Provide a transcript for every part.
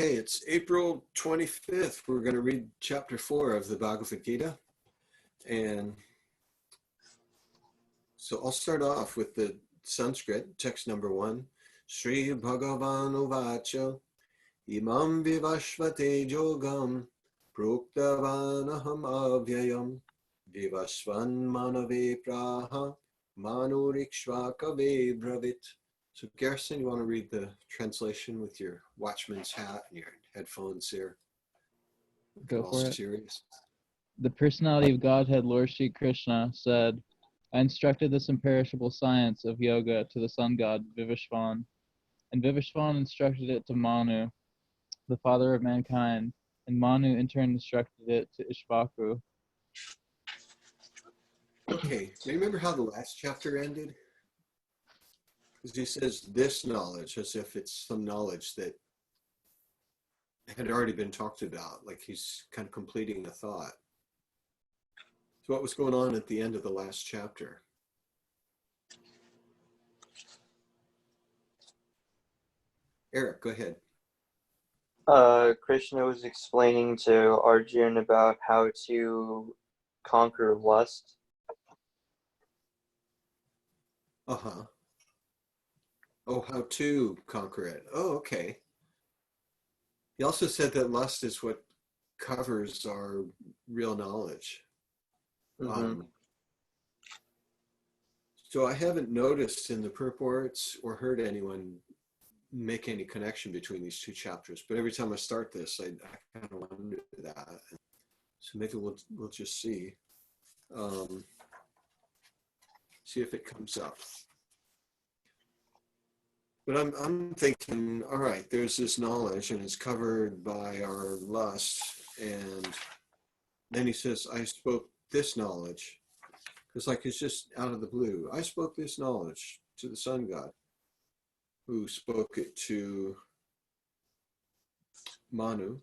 Okay, it's April 25th. We're going to read chapter 4 of the Bhagavad Gita. And so I'll start off with the Sanskrit, text number 1. Sri Bhagavan Uvacha Imam Vivashvate Jogam Proktavanaham Avyayam Vivasvan Manave Praha Manurikshvakave Bravit. So Garrison, you want to read the translation with your watchman's hat and your headphones here? Go for it. Serious. The personality of Godhead, Lord Sri Krishna, said, I instructed this imperishable science of yoga to the sun god Vivasvan, and Vivasvan instructed it to Manu, the father of mankind, and Manu in turn instructed it to Ishvaku. Okay, do you remember how the last chapter ended? Because he says this knowledge as if it's some knowledge that had already been talked about, like he's kind of completing a thought. So what was going on at the end of the last chapter? Eric, go ahead. Krishna was explaining to Arjun about how to conquer lust. Uh-huh. Oh, how to conquer it. Oh, okay. He also said that lust is what covers our real knowledge. Mm-hmm. So I haven't noticed in the purports or heard anyone make any connection between these two chapters, but every time I start this, I kind of wonder that. So maybe we'll just see if it comes up. But I'm thinking, all right, there's this knowledge and it's covered by our lust, and then he says, I spoke this knowledge. It's like it's just out of the blue. I spoke this knowledge to the sun god, who spoke it to Manu,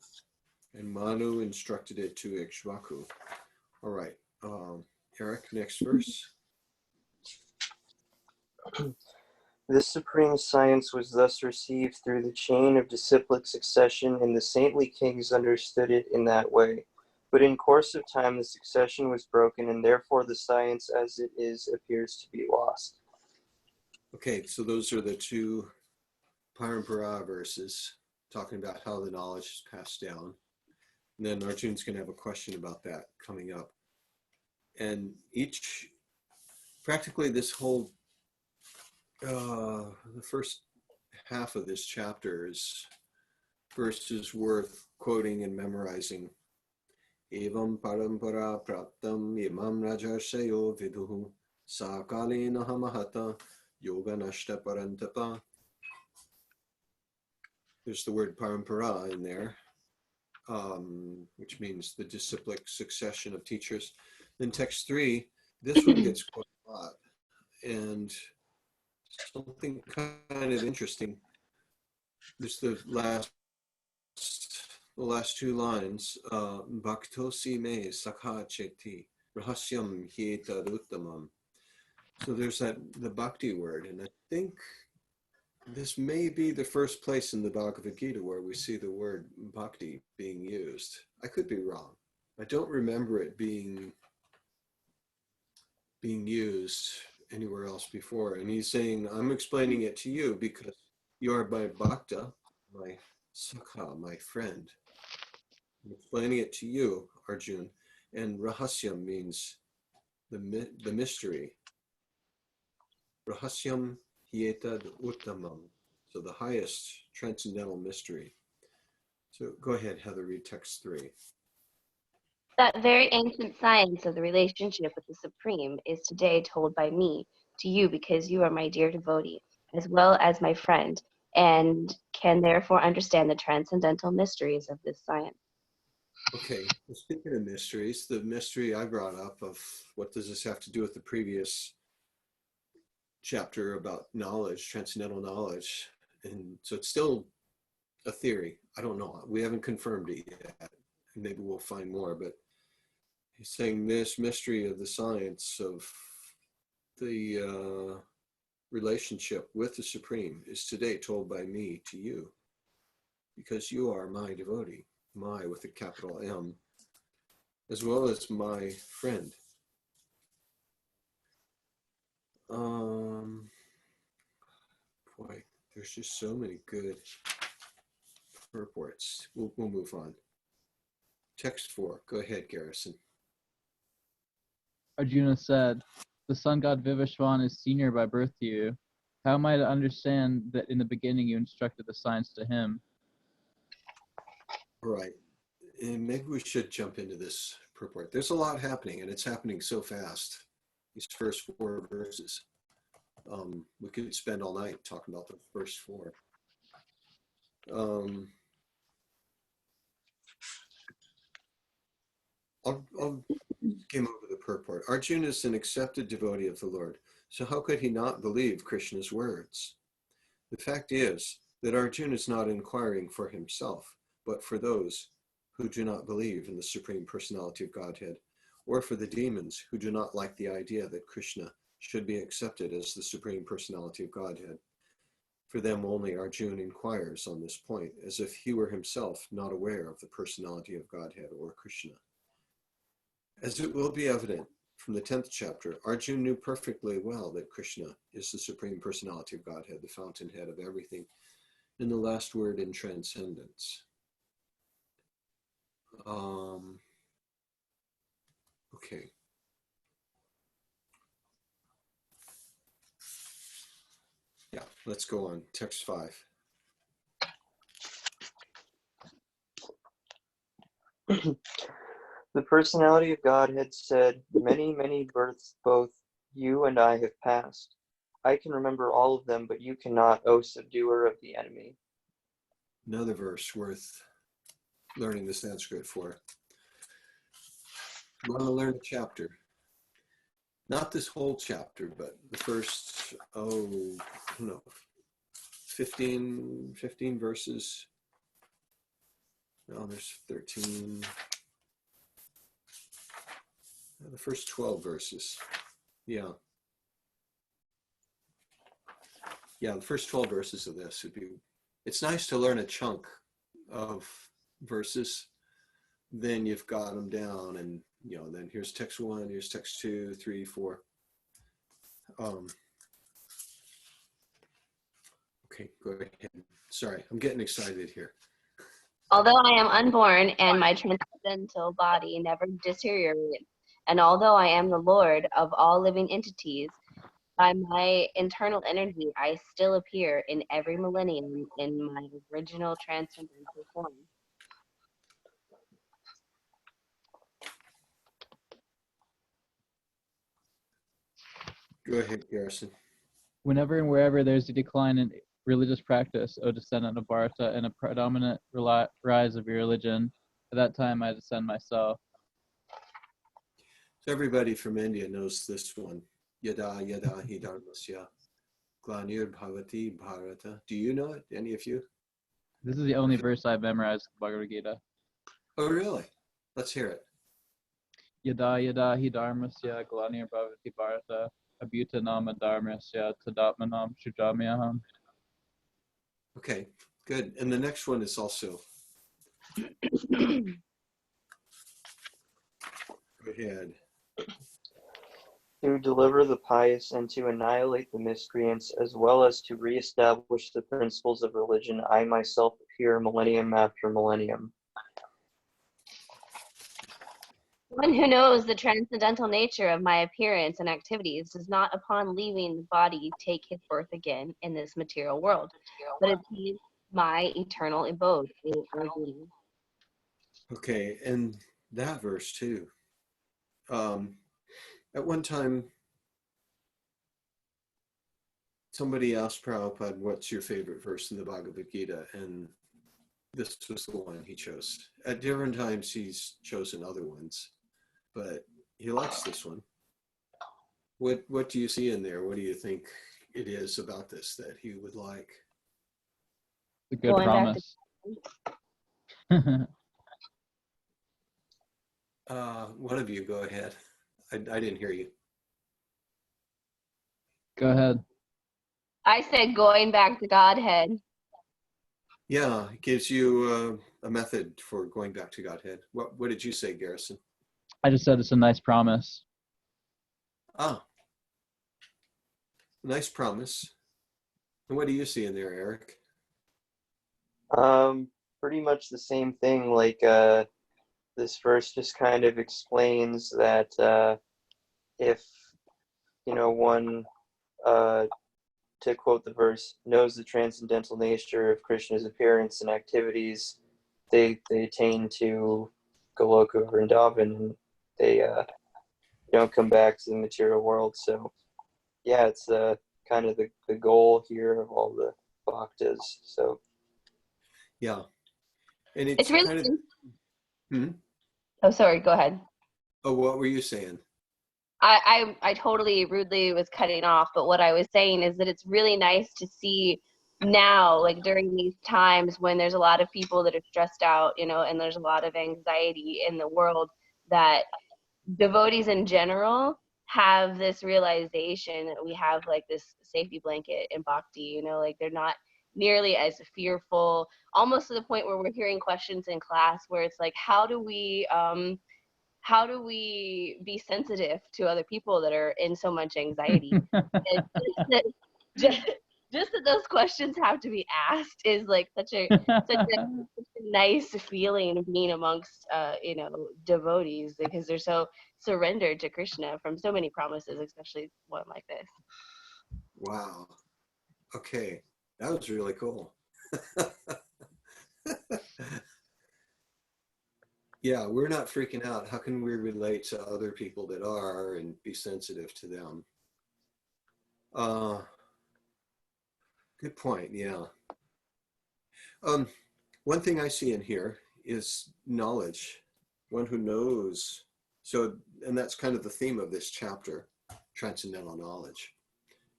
and Manu instructed it to Ikshvaku. All right, Eric, next verse. This supreme science was thus received through the chain of disciplic succession, and the saintly kings understood it in that way. But in course of time, the succession was broken, and therefore the science as it is appears to be lost. Okay, so those are the two Parampara verses talking about how the knowledge is passed down. And then Arjun's going to have a question about that coming up. And practically this whole, the first half of this chapter is verses worth quoting and memorizing. Evam parampara praptam imam rajarshayo viduhu sakalena hamahata yoga nashta parantapa. There's the word parampara in there, which means the disciplic succession of teachers. Then text 3, this one gets quoted a lot, and something kind of interesting. There's the last two lines, Bhaktosi me sakha cheti rahasyam hietaduttamam. So there's the bhakti word, and I think this may be the first place in the Bhagavad Gita where we see the word bhakti being used. I could be wrong. I don't remember it being used anywhere else before. And he's saying, I'm explaining it to you because you are my bhakta, my sakha, my friend. I'm explaining it to you, Arjun. And rahasyam means the mystery. Rahasyam hietad uttamam. So the highest transcendental mystery. So go ahead, Heather, read text 3. That very ancient science of the relationship with the Supreme is today told by me to you because you are my dear devotee, as well as my friend, and can therefore understand the transcendental mysteries of this science. Okay, well, speaking of mysteries, the mystery I brought up of what does this have to do with the previous chapter about knowledge, transcendental knowledge, and so it's still a theory. I don't know. We haven't confirmed it yet. Maybe we'll find more, but he's saying this mystery of the science of the relationship with the Supreme is today told by me to you. because you are my devotee, my with a capital M, as well as my friend. Boy, there's just so many good purports. We'll move on. Text 4. Go ahead, Garrison. Arjuna said, the sun god Vivishwan is senior by birth to you. How am I to understand that in the beginning you instructed the science to him? All right. And maybe we should jump into this purport. There's a lot happening, and it's happening so fast. These first 4 verses. We could spend all night talking about the first 4. I'll skim over the purport. Arjuna is an accepted devotee of the Lord, so how could he not believe Krishna's words? The fact is that Arjuna is not inquiring for himself, but for those who do not believe in the Supreme Personality of Godhead, or for the demons who do not like the idea that Krishna should be accepted as the Supreme Personality of Godhead. For them only Arjuna inquires on this point, as if he were himself not aware of the personality of Godhead or Krishna. As it will be evident from the 10th chapter, Arjuna knew perfectly well that Krishna is the Supreme Personality of Godhead, the fountainhead of everything, and the last word in transcendence. Okay. Yeah, let's go on. Text 5. The personality of Godhead said, many, many births both you and I have passed. I can remember all of them, but you cannot, O subduer of the enemy. Another verse worth learning the Sanskrit for. You want to learn a chapter. Not this whole chapter, but the first, I don't know, 15 verses. No, there's 13. The first 12 verses. Yeah. Yeah, the first 12 verses of this would be, it's nice to learn a chunk of verses. Then you've got them down, and then here's text 1, here's text 2, 3, 4. Okay, go ahead. Sorry, I'm getting excited here. Although I am unborn and my transcendental body never deteriorates, and although I am the Lord of all living entities, by my internal energy I still appear in every millennium in my original transcendental form. Go ahead, Garrison. Whenever and wherever there's a decline in religious practice, O descendant of Bharata, and a predominant rise of your religion, at that time I descend myself. So everybody from India knows this one. Yada yada hi dharmasya glanir bhavati bharata. Do you know it? Any of you? This is the only verse I've memorized in Bhagavad Gita. Oh, really? Let's hear it. Yada yada hi dharmasya glanir bhavati bharata abhuta nama dharmasya tadatmanam shujamyaham. Okay, good. And the next one is also. Go ahead. To deliver the pious and to annihilate the miscreants, as well as to reestablish the principles of religion, I myself appear millennium after millennium. One who knows the transcendental nature of my appearance and activities does not, upon leaving the body, take his birth again in this material world, but achieves my eternal abode. Okay, and that verse too. At one time, somebody asked Prabhupada, what's your favorite verse in the Bhagavad Gita? And this was the one he chose. At different times, he's chosen other ones, but he likes this one. What do you see in there? What do you think it is about this that he would like? The good promise. One of you go ahead. I didn't hear you. Go ahead. I said going back to Godhead. Yeah, it gives you a method for going back to Godhead. What did you say, Garrison? I just said it's a nice promise. Ah, nice promise. And what do you see in there, Eric? Pretty much the same thing. Like this verse just kind of explains that if one to quote the verse, knows the transcendental nature of Krishna's appearance and activities, they attain to Goloka Vrindavan, and they don't come back to the material world. So yeah, it's kind of the goal here of all the bhaktas. So Yeah, and It's it's really. kind of. Hmm? Oh, sorry. Go ahead. Oh, what were you saying? I totally rudely was cutting off, but what I was saying is that it's really nice to see now, like during these times when there's a lot of people that are stressed out, and there's a lot of anxiety in the world, that devotees in general have this realization that we have like this safety blanket in bhakti, like they're not nearly as fearful, almost to the point where we're hearing questions in class where it's like, how do we be sensitive to other people that are in so much anxiety? And just, just that those questions have to be asked is like such a nice feeling of being amongst devotees, because they're so surrendered to Krishna from so many promises, especially one like this. Wow. Okay, that was really cool. Yeah, we're not freaking out. How can we relate to other people that are and be sensitive to them? Uh, Good point. Yeah. Um, One thing I see in here is knowledge, one who knows. So, and that's kind of the theme of this chapter, transcendental knowledge.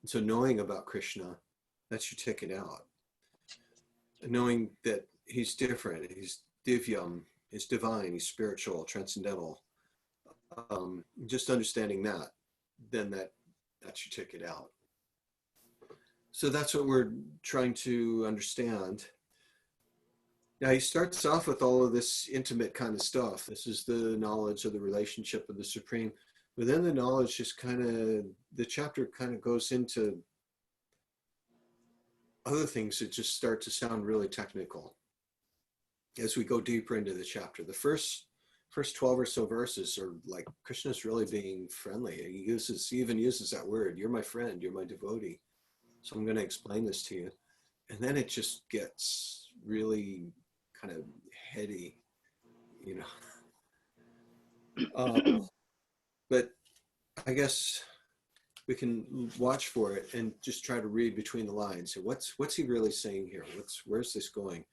And so, knowing about Krishna, lets you take it out. And knowing that he's different, he's divyam, he's divine, he's spiritual, transcendental. Just understanding that, then that should take it out. So that's what we're trying to understand. Now he starts off with all of this intimate kind of stuff. This is the knowledge of the relationship of the Supreme. But then the knowledge just kind of, the chapter kind of goes into other things that just start to sound really technical as we go deeper into the chapter. The first 12 or so verses are like Krishna's really being friendly. He even uses that word, you're my friend, you're my devotee. So I'm going to explain this to you. And then it just gets really kind of heady, you know. But I guess we can watch for it and just try to read between the lines. So what's he really saying here? Where's this going?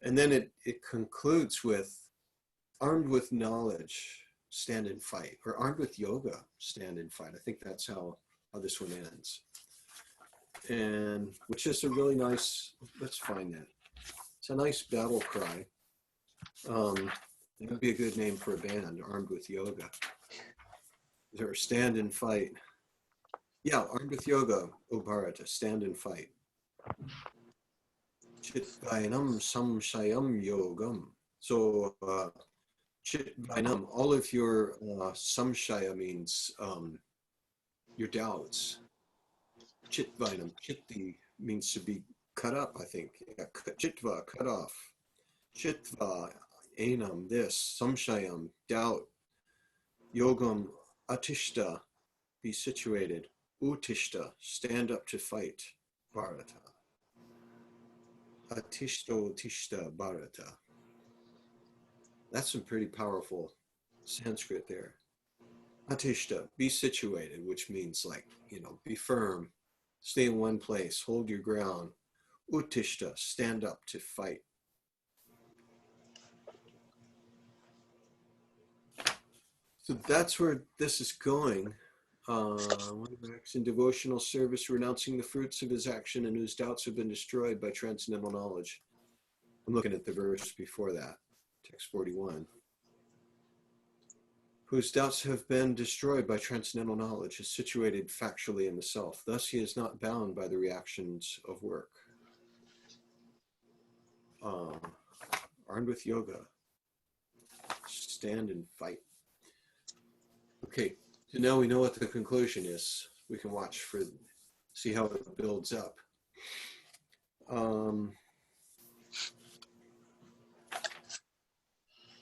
And then it concludes with, armed with knowledge, stand and fight, or armed with yoga, stand and fight. I think that's how this one ends. And which is a really nice, let's find that. It's a nice battle cry. It would be a good name for a band, armed with yoga. Or stand and fight. Yeah, armed with yoga, O Bharata, stand and fight. Chitvainam samshayam yogam. So Chitvainam, all of your samshaya means your doubts. Chitvainam, chitti means to be cut up, I think. Yeah, chitva, cut off. Chitva, enam, this, samshayam, doubt. Yogam, atishta, be situated. Utishta, stand up to fight. Bharata. Atishto tishta bharata. That's some pretty powerful Sanskrit there. Atishta, be situated, which means like, be firm, stay in one place, hold your ground. Utishta, stand up to fight. So that's where this is going. One who acts in devotional service, renouncing the fruits of his action and whose doubts have been destroyed by transcendental knowledge. I'm looking at the verse before that, text 41. Whose doubts have been destroyed by transcendental knowledge, is situated factually in the self. Thus he is not bound by the reactions of work. uh, armed with yoga. Stand and fight. Okay, so now we know what the conclusion is. We can watch for, see how it builds up.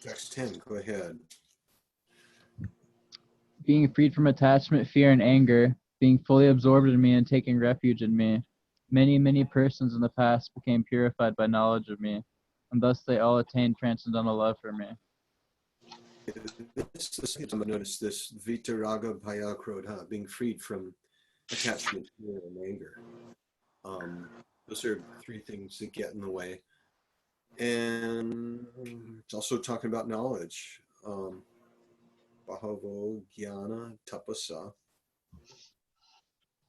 Text 10, go ahead. Being freed from attachment, fear, and anger, being fully absorbed in me and taking refuge in me, many, many persons in the past became purified by knowledge of me, and thus they all attained transcendental love for me. This is the time I noticed this vitaraga bhaya krodha, being freed from attachment, fear, and anger. Those are three things that get in the way. And it's also talking about knowledge. Bahavo jnana tapasa.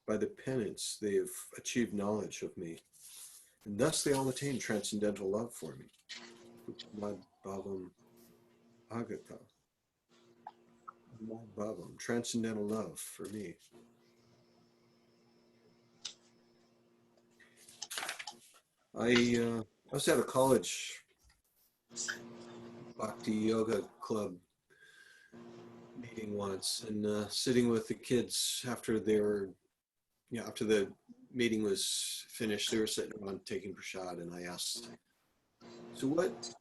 By the penance, they have achieved knowledge of me. And thus they all attain transcendental love for me. Mad bhavam agata. Mad bhavam, transcendental love for me. I was at a college Bhakti Yoga Club meeting once, and sitting with the kids after after the meeting was finished, they were sitting around taking prasad, and I asked, "So what?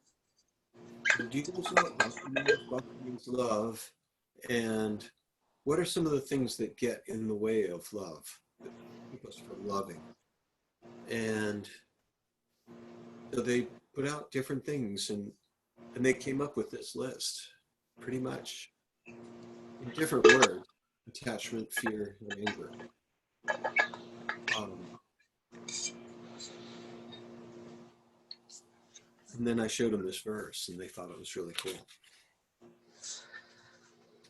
Do you guys know what Bhakti means? Bhakti means love, and what are some of the things that get in the way of love, that keep us from loving?" And so they put out different things, and they came up with this list, pretty much in different words: attachment, fear, and anger. And then I showed them this verse, and they thought it was really cool.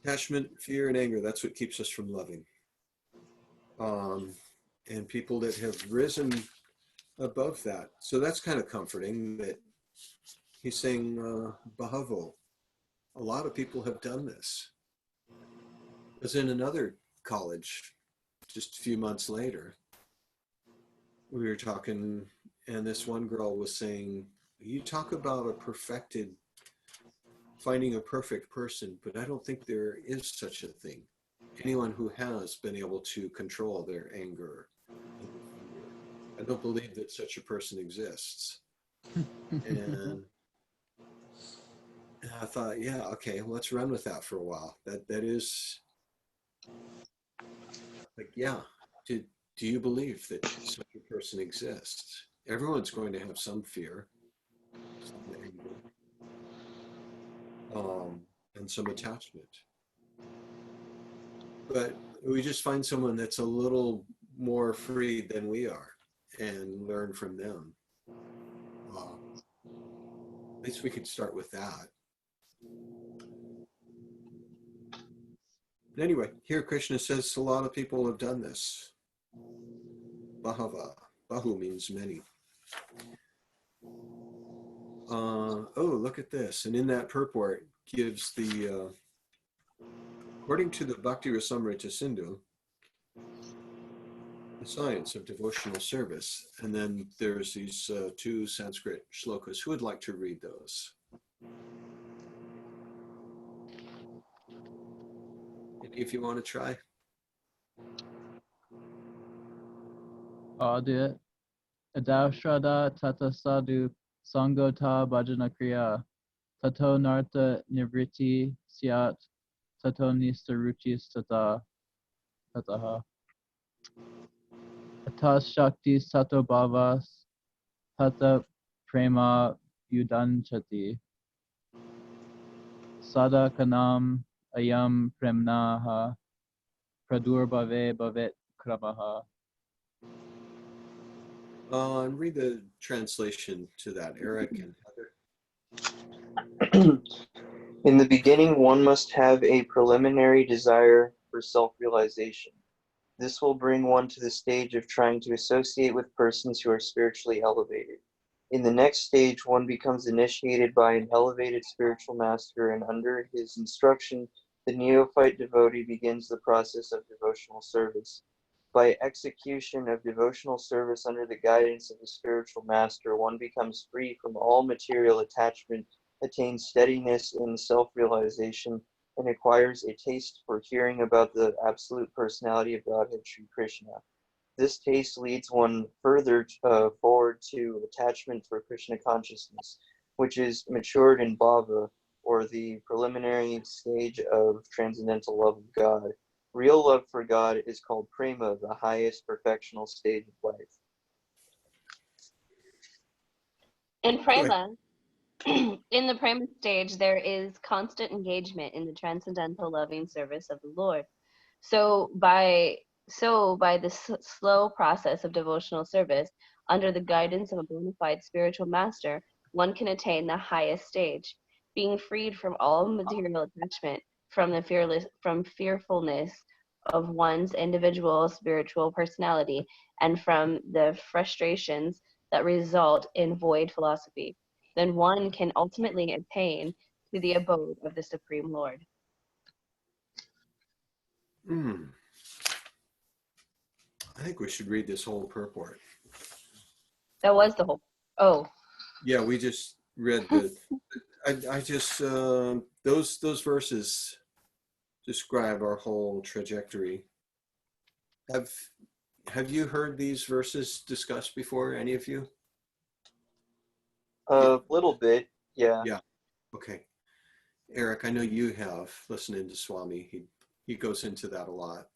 Attachment, fear, and anger, that's what keeps us from loving. And people that have risen above that. So that's kind of comforting that he's saying, Bahavo, a lot of people have done this. Because in another college, just a few months later, we were talking, and this one girl was saying, you talk about finding a perfect person, but I don't think there is such a thing. Anyone who has been able to control their anger, I don't believe that such a person exists. And I thought, yeah, okay, let's run with that for a while. That is like, yeah. Do you believe that such a person exists? Everyone's going to have some fear, some anger, and some attachment. But we just find someone that's a little more free than we are and learn from them. At least we could start with that. But anyway, here Krishna says a lot of people have done this. Bahava. Bahu means many. Oh, look at this. And in that purport gives the, according to the Bhakti Rasamrita Sindhu, the science of devotional service. And then there's these two Sanskrit shlokas. Who would like to read those? If you want to try. I'll do it. Adavshrada tata sadhu sangota bhajana kriya tato narta nivriti syat tato nistaruchis tataha atas shaktis tato bhavas tata prema yudanchati sada kanam ayam premnaha pradurbhave bhavet kramaha. And read the translation to that, Eric and Heather. In the beginning, one must have a preliminary desire for self-realization. This will bring one to the stage of trying to associate with persons who are spiritually elevated. In the next stage, one becomes initiated by an elevated spiritual master, and under his instruction, the neophyte devotee begins the process of devotional service. By execution of devotional service under the guidance of a spiritual master, one becomes free from all material attachment, attains steadiness in self-realization, and acquires a taste for hearing about the absolute personality of Godhead Sri Krishna. This taste leads one further forward to attachment for Krishna consciousness, which is matured in bhava, or the preliminary stage of transcendental love of God. Real love for God is called prema, the highest perfectional stage of life. In Go ahead. prema, in the prema stage, there is constant engagement in the transcendental loving service of the Lord. So by the slow process of devotional service, under the guidance of a bona fide spiritual master, one can attain the highest stage, being freed from all material attachment, from fearfulness of one's individual spiritual personality, and from the frustrations that result in void philosophy. Then one can ultimately attain to the abode of the Supreme Lord. Mm, I think we should read this whole purport. That was the whole. Oh, Yeah, we just read the. I just those verses describe our whole trajectory. Have you heard these verses discussed before? Any of you? Yeah. A little bit, yeah. Yeah. Okay. Eric, I know you have listening to Swami. He goes into that a lot.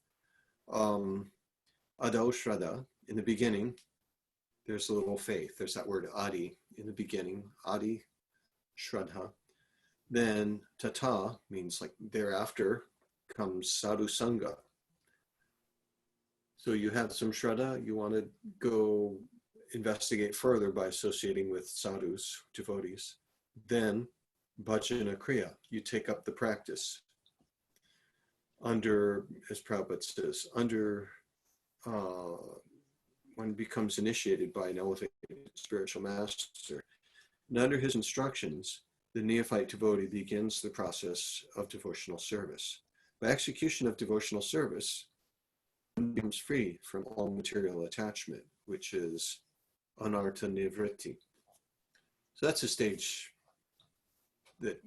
Ado Shraddha, in the beginning, there's a little faith. There's that word Adi in the beginning. Adi Shraddha. Then Tata means like thereafter comes Sadhu Sangha. So you have some Shraddha, you want to go investigate further by associating with sadhus, devotees. Then Bhajana Kriya, you take up the practice. Under, as Prabhupada says, one becomes initiated by an elevated spiritual master. And under his instructions, the neophyte devotee begins the process of devotional service. By execution of devotional service, one becomes free from all material attachment, which is anartha nivritti. So that's a stage that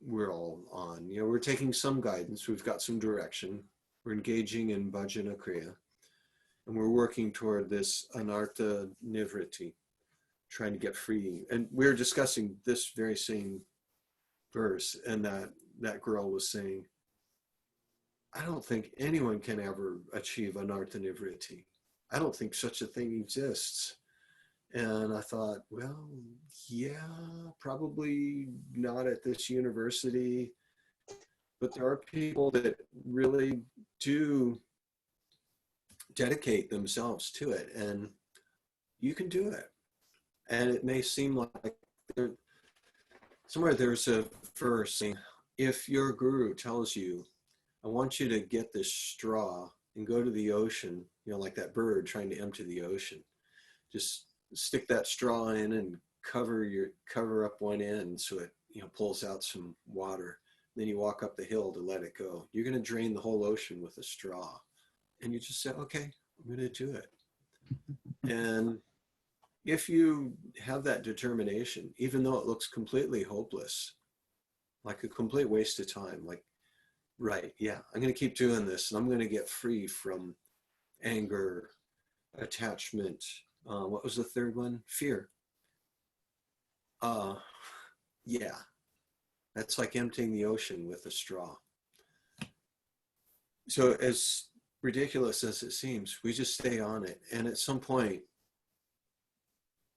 we're all on. You know, we're taking some guidance, we've got some direction, we're engaging in bhajana kriya, and we're working toward this anartha nivritti, trying to get free. And we're discussing this very same verse, and that girl was saying, I don't think anyone can ever achieve anartha nivritti. I don't think such a thing exists. And I thought, well, yeah, probably not at this university, but there are people that really do dedicate themselves to it, and you can do it. And it may seem like somewhere there's a verse saying, if your guru tells you, I want you to get this straw and go to the ocean, you know, like that bird trying to empty the ocean, just stick that straw in and cover up one end so it, you know, pulls out some water. Then you walk up the hill to let it go. You're going to drain the whole ocean with a straw. And you just say, okay, I'm going to do it. And if you have that determination, even though it looks completely hopeless, like a complete waste of time, like, right, yeah, I'm going to keep doing this and I'm going to get free from anger, attachment. What was the third one? Fear. Yeah, that's like emptying the ocean with a straw. So as ridiculous as it seems, we just stay on it. And at some point,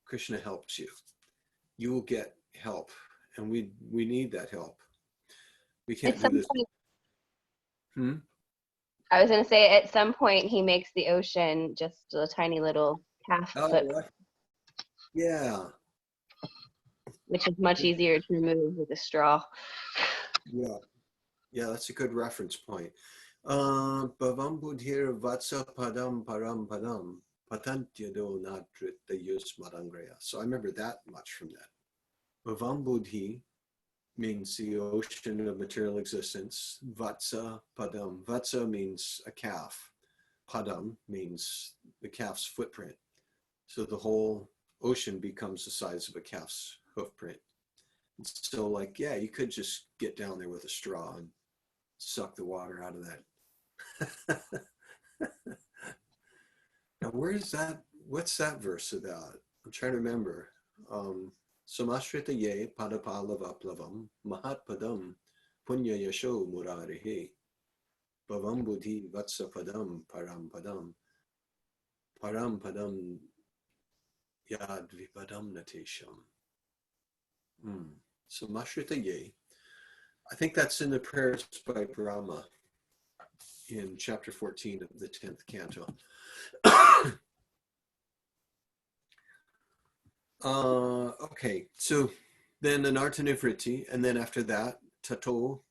Krishna helps you. You will get help. And we need that help. We can't at do some this. point, I was going to say, at some point, he makes the ocean just a tiny little calf Oh, foot, yeah. which is much easier to remove with a straw. Yeah. Yeah, that's a good reference point. Bhavam buddhir vatsa padam param padam patantyado nadrita yusmarangraya. So I remember that much from that. Bhavam buddhi means the ocean of material existence. Vatsa padam. Vatsa means a calf. padam means the calf's footprint. So the whole ocean becomes the size of a calf's hoof print. So like, yeah, you could just get down there with a straw and suck the water out of that. Now, where is that? What's that verse about? I'm trying to remember. Samashrita ye padapalavaplavam mahat padam punya yasho murarihe bhavam buddhi vatsa padam param padam yad vipadam natesham. Samashrita ye. I think that's in the prayers by Brahma in chapter 14 of the 10th canto. Okay, so then anartanivriti, and then after that, tato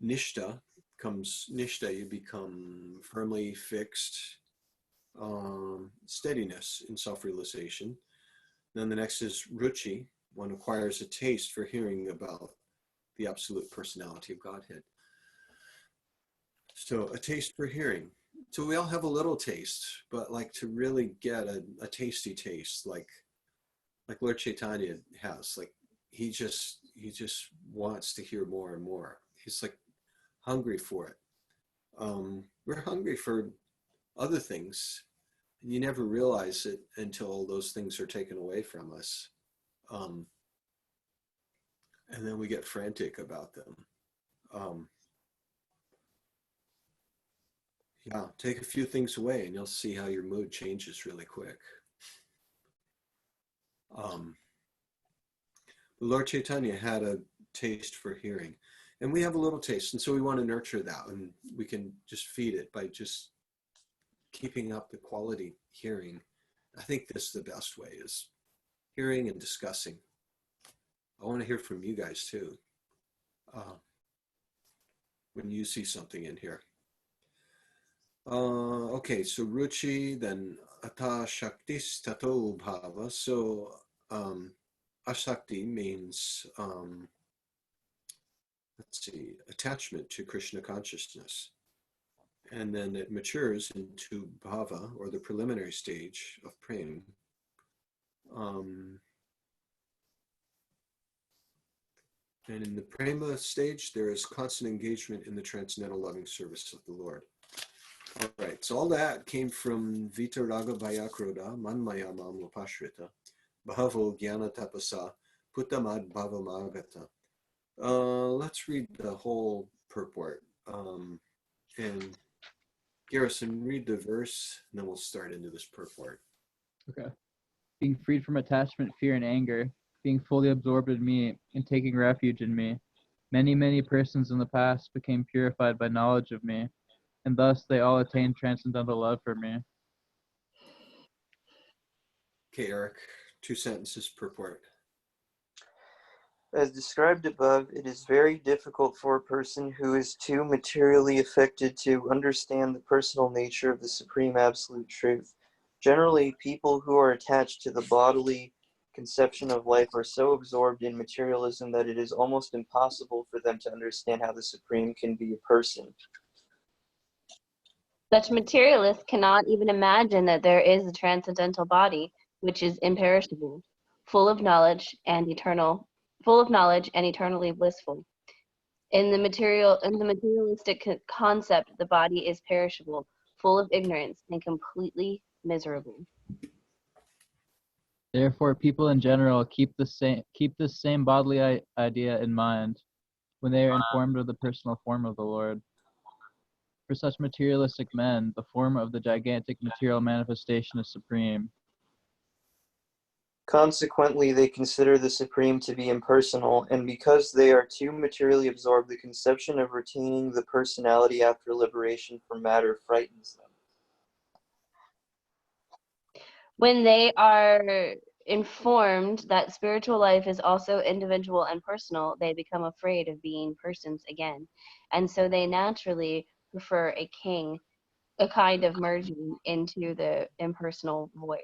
nishta comes nishta, you become firmly fixed, steadiness in self-realization. Then the next is ruchi, one acquires a taste for hearing about the absolute personality of Godhead. So a taste for hearing. So we all have a little taste, but like to really get a tasty taste, like Lord Chaitanya has, like he just wants to hear more and more. He's like hungry for it. We're hungry for other things, and you never realize it until those things are taken away from us. And then we get frantic about them. Yeah, take a few things away and you'll see how your mood changes really quick. Lord Chaitanya had a taste for hearing, and we have a little taste, and so we want to nurture that, and we can just feed it by just keeping up the quality hearing. I think this is the best way, is hearing and discussing. I want to hear from you guys too, when you see something in here. Okay, so ruchi, then ata shaktis tato bhava. So asakti means, let's see, attachment to Krishna consciousness. And then it matures into bhava, or the preliminary stage of prema. And in the prema stage, there is constant engagement in the transcendental loving service of the Lord. All right, so all that came from Vitaraga Bhayakroda, Manmaya Mam Lopashrita, Bhavo Jnana Tapasa, Puttamad Bhavamagata. Let's read the whole purport. And Garrison, read the verse, and then we'll start into this purport. Okay. Being freed from attachment, fear, and anger, being fully absorbed in me, and taking refuge in me, many, many persons in the past became purified by knowledge of me, and thus they all attained transcendental love for me. Okay, Eric, 2 sentences purport. As described above, it is very difficult for a person who is too materially affected to understand the personal nature of the Supreme Absolute Truth. Generally, people who are attached to the bodily conception of life are so absorbed in materialism that it is almost impossible for them to understand how the Supreme can be a person. Such materialists cannot even imagine that there is a transcendental body which is imperishable, full of knowledge and eternally blissful. In the materialistic concept, the body is perishable, full of ignorance, and completely miserable. Therefore, people in general keep this same bodily idea in mind when they are informed of the personal form of the Lord. For such materialistic men, the form of the gigantic material manifestation is supreme. Consequently, they consider the Supreme to be impersonal, and because they are too materially absorbed, the conception of retaining the personality after liberation from matter frightens them. When they are informed that spiritual life is also individual and personal, they become afraid of being persons again. And so they naturally prefer a kind of merging into the impersonal void.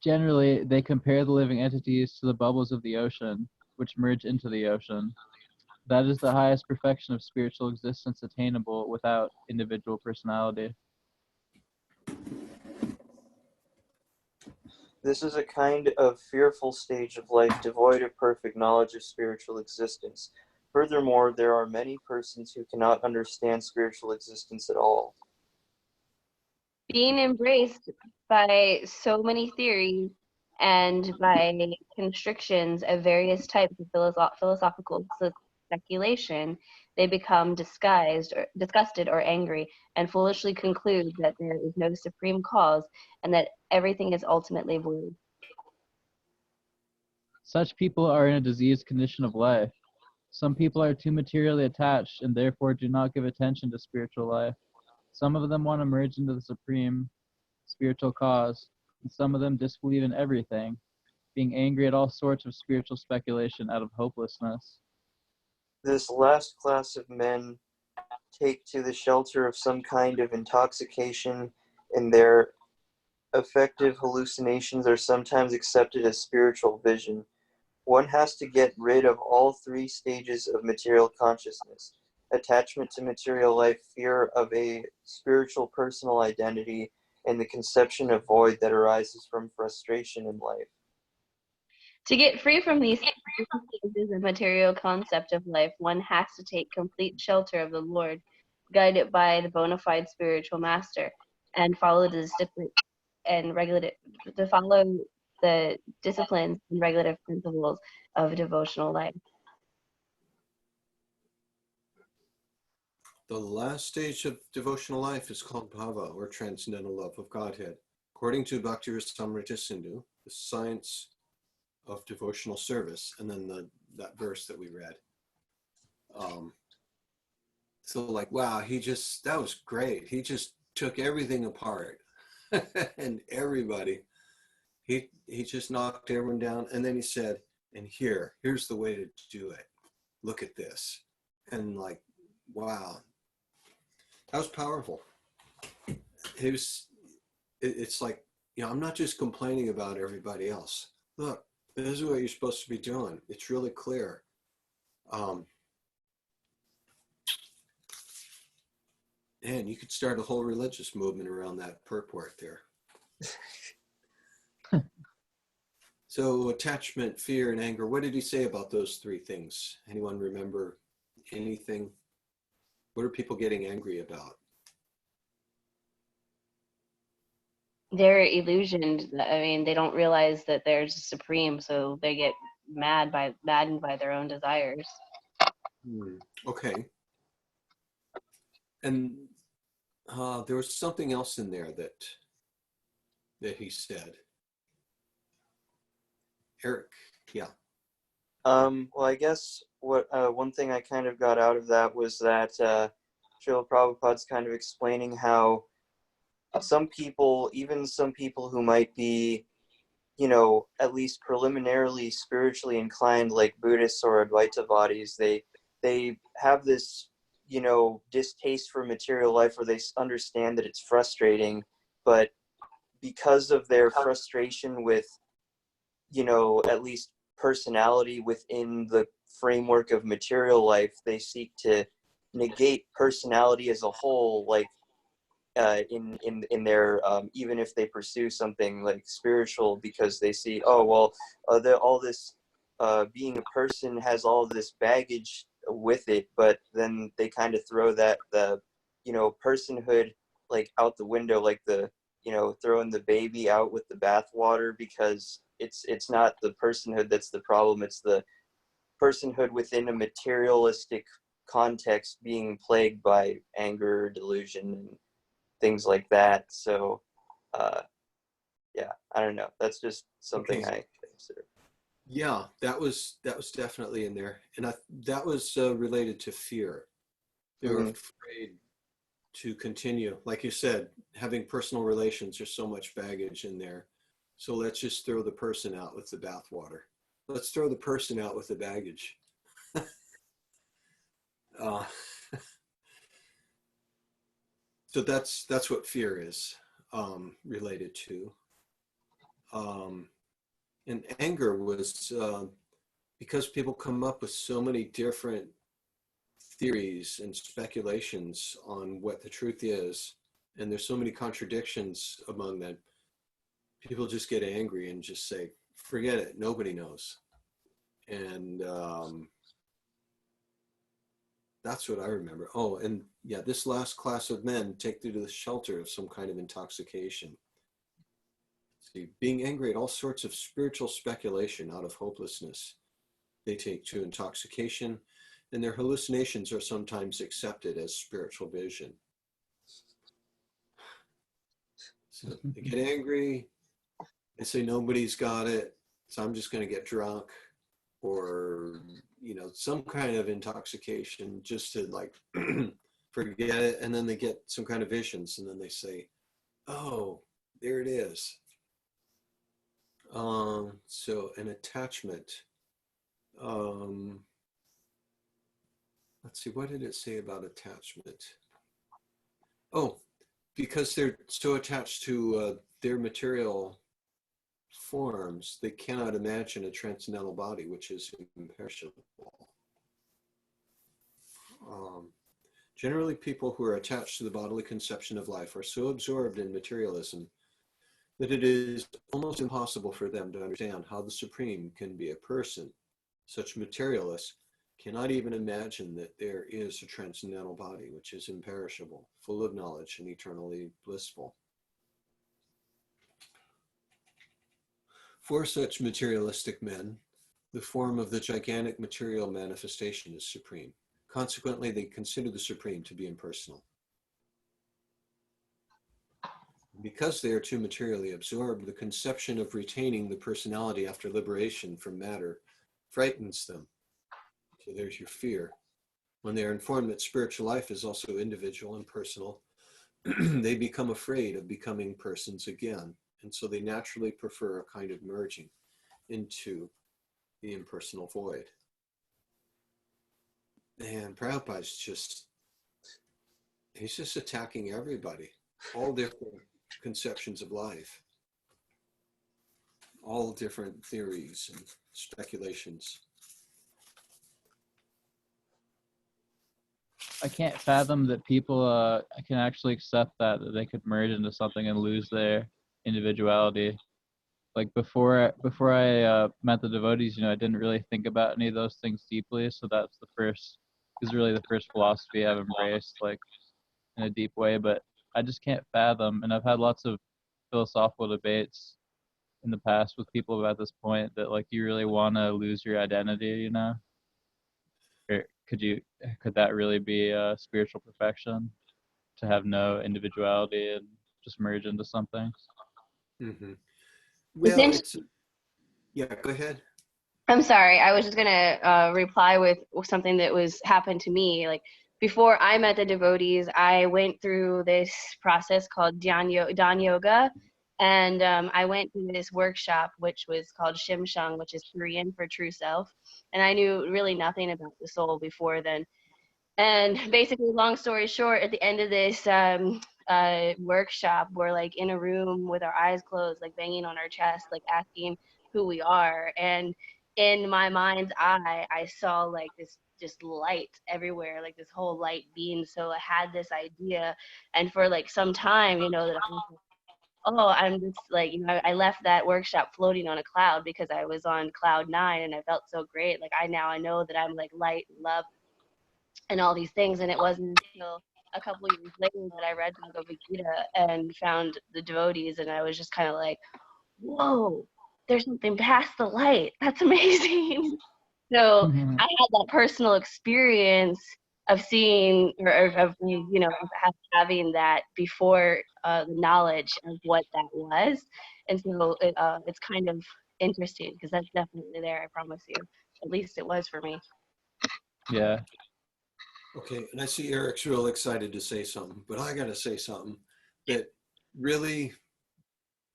Generally, they compare the living entities to the bubbles of the ocean, which merge into the ocean. That is the highest perfection of spiritual existence attainable without individual personality. This is a kind of fearful stage of life devoid of perfect knowledge of spiritual existence. Furthermore, there are many persons who cannot understand spiritual existence at all. Being embraced by so many theories and by constrictions of various types of philosophical speculation, they become disgusted or angry, and foolishly conclude that there is no supreme cause and that everything is ultimately void. Such people are in a diseased condition of life. Some people are too materially attached and therefore do not give attention to spiritual life. Some of them want to merge into the supreme spiritual cause, and some of them disbelieve in everything, being angry at all sorts of spiritual speculation out of hopelessness. This last class of men take to the shelter of some kind of intoxication, and their affective hallucinations are sometimes accepted as spiritual vision. One has to get rid of all three stages of material consciousness: attachment to material life, fear of a spiritual personal identity, and the conception of void that arises from frustration in life. To get free from these stages of material concept of life, one has to take complete shelter of the Lord, guided by the bona fide spiritual master, and follow the disciplines and regulative principles of devotional life. The last stage of devotional life is called bhava, or transcendental love of Godhead. According to Bhakti Rasamrita Sindhu, the science of devotional service, and then that verse that we read. So like, wow, that was great. He just took everything apart and everybody. He just knocked everyone down, and then he said, and here's the way to do it. Look at this. And like, wow. That was powerful. It's like, I'm not just complaining about everybody else. Look, this is what you're supposed to be doing. It's really clear. Man, you could start a whole religious movement around that purport there. So attachment, fear, and anger. What did he say about those three things? Anyone remember anything? What are people getting angry about? They're illusioned. I mean, they don't realize that there's a supreme, so they get maddened by their own desires. Okay. And there was something else in there that he said. Eric, yeah. Well, I guess what one thing I kind of got out of that was that Srila Prabhupada's kind of explaining how some people, even some people who might be, at least preliminarily spiritually inclined, like Buddhists or Advaitavadis, they have this, distaste for material life, or they understand that it's frustrating, but because of their frustration with, at least personality within the framework of material life, they seek to negate personality as a whole, like in their even if they pursue something like spiritual, because they see, oh well, all this being a person has all this baggage with it, but then they kind of throw the personhood like out the window, like the throwing the baby out with the bathwater, because it's not the personhood that's the problem, it's the personhood within a materialistic context being plagued by anger, delusion, and things like that. So yeah, I don't know, that's just something I consider. Yeah, that was definitely in there, and that was related to fear. They were afraid to continue, like you said, having personal relations. There's so much baggage in there, so let's just throw the person out with the bathwater. Let's throw the person out with the baggage. So that's what fear is related to. And anger was because people come up with so many different theories and speculations on what the truth is, and there's so many contradictions among them, people just get angry and just say, forget it, nobody knows. And that's what I remember. Oh, and yeah, this last class of men take you to the shelter of some kind of intoxication. See, being angry at all sorts of spiritual speculation out of hopelessness, they take to intoxication, and their hallucinations are sometimes accepted as spiritual vision. So they get angry, they say nobody's got it, so I'm just going to get drunk, or some kind of intoxication just to like forget it, and then they get some kind of visions, and then they say, oh, there it is. So an attachment. Let's see, what did it say about attachment? Oh, because they're so attached to their material forms, they cannot imagine a transcendental body, which is imperishable. Generally, people who are attached to the bodily conception of life are so absorbed in materialism that it is almost impossible for them to understand how the Supreme can be a person. Such materialists cannot even imagine that there is a transcendental body which is imperishable, full of knowledge, and eternally blissful. For such materialistic men, the form of the gigantic material manifestation is supreme. Consequently, they consider the Supreme to be impersonal. Because they are too materially absorbed, the conception of retaining the personality after liberation from matter frightens them. So there's your fear. When they are informed that spiritual life is also individual and personal, they become afraid of becoming persons again. And so they naturally prefer a kind of merging into the impersonal void. And Prabhupada's he's just attacking everybody, all different conceptions of life, all different theories and speculations. I can't fathom that people can actually accept that they could merge into something and lose their individuality. Like before I met the devotees, I didn't really think about any of those things deeply. So that's really the first philosophy I've embraced, like in a deep way. But I just can't fathom, and I've had lots of philosophical debates in the past with people about this point, that like you really want to lose your identity, Or could that really be spiritual perfection, to have no individuality and just merge into something? Mm-hmm. It's Well, yeah, go ahead. I'm sorry. I was just gonna reply with something that happened to me. Like before I met the devotees, I went through this process called Dhan Yoga, and I went through this workshop which was called Shimshang, which is Korean for true self. And I knew really nothing about the soul before then. And basically, long story short, at the end of this workshop, we're like in a room with our eyes closed, like banging on our chest, like asking who we are. And in my mind's eye, I saw like this just light everywhere, like this whole light beam. So I had this idea, and for like some time, that I was like, oh, I'm just like, I left that workshop floating on a cloud because I was on cloud 9 and I felt so great. Like I know that I'm like light and love and all these things. And it wasn't until a couple of years later that I read Bhagavad Gita and found the devotees, and I was just kind of like, whoa, there's something past the light. That's amazing. So I had that personal experience of seeing, or of having that before the knowledge of what that was. And so it's kind of interesting because that's definitely there, I promise you. At least it was for me. Yeah. Okay, and I see Eric's real excited to say something, but I got to say something that really,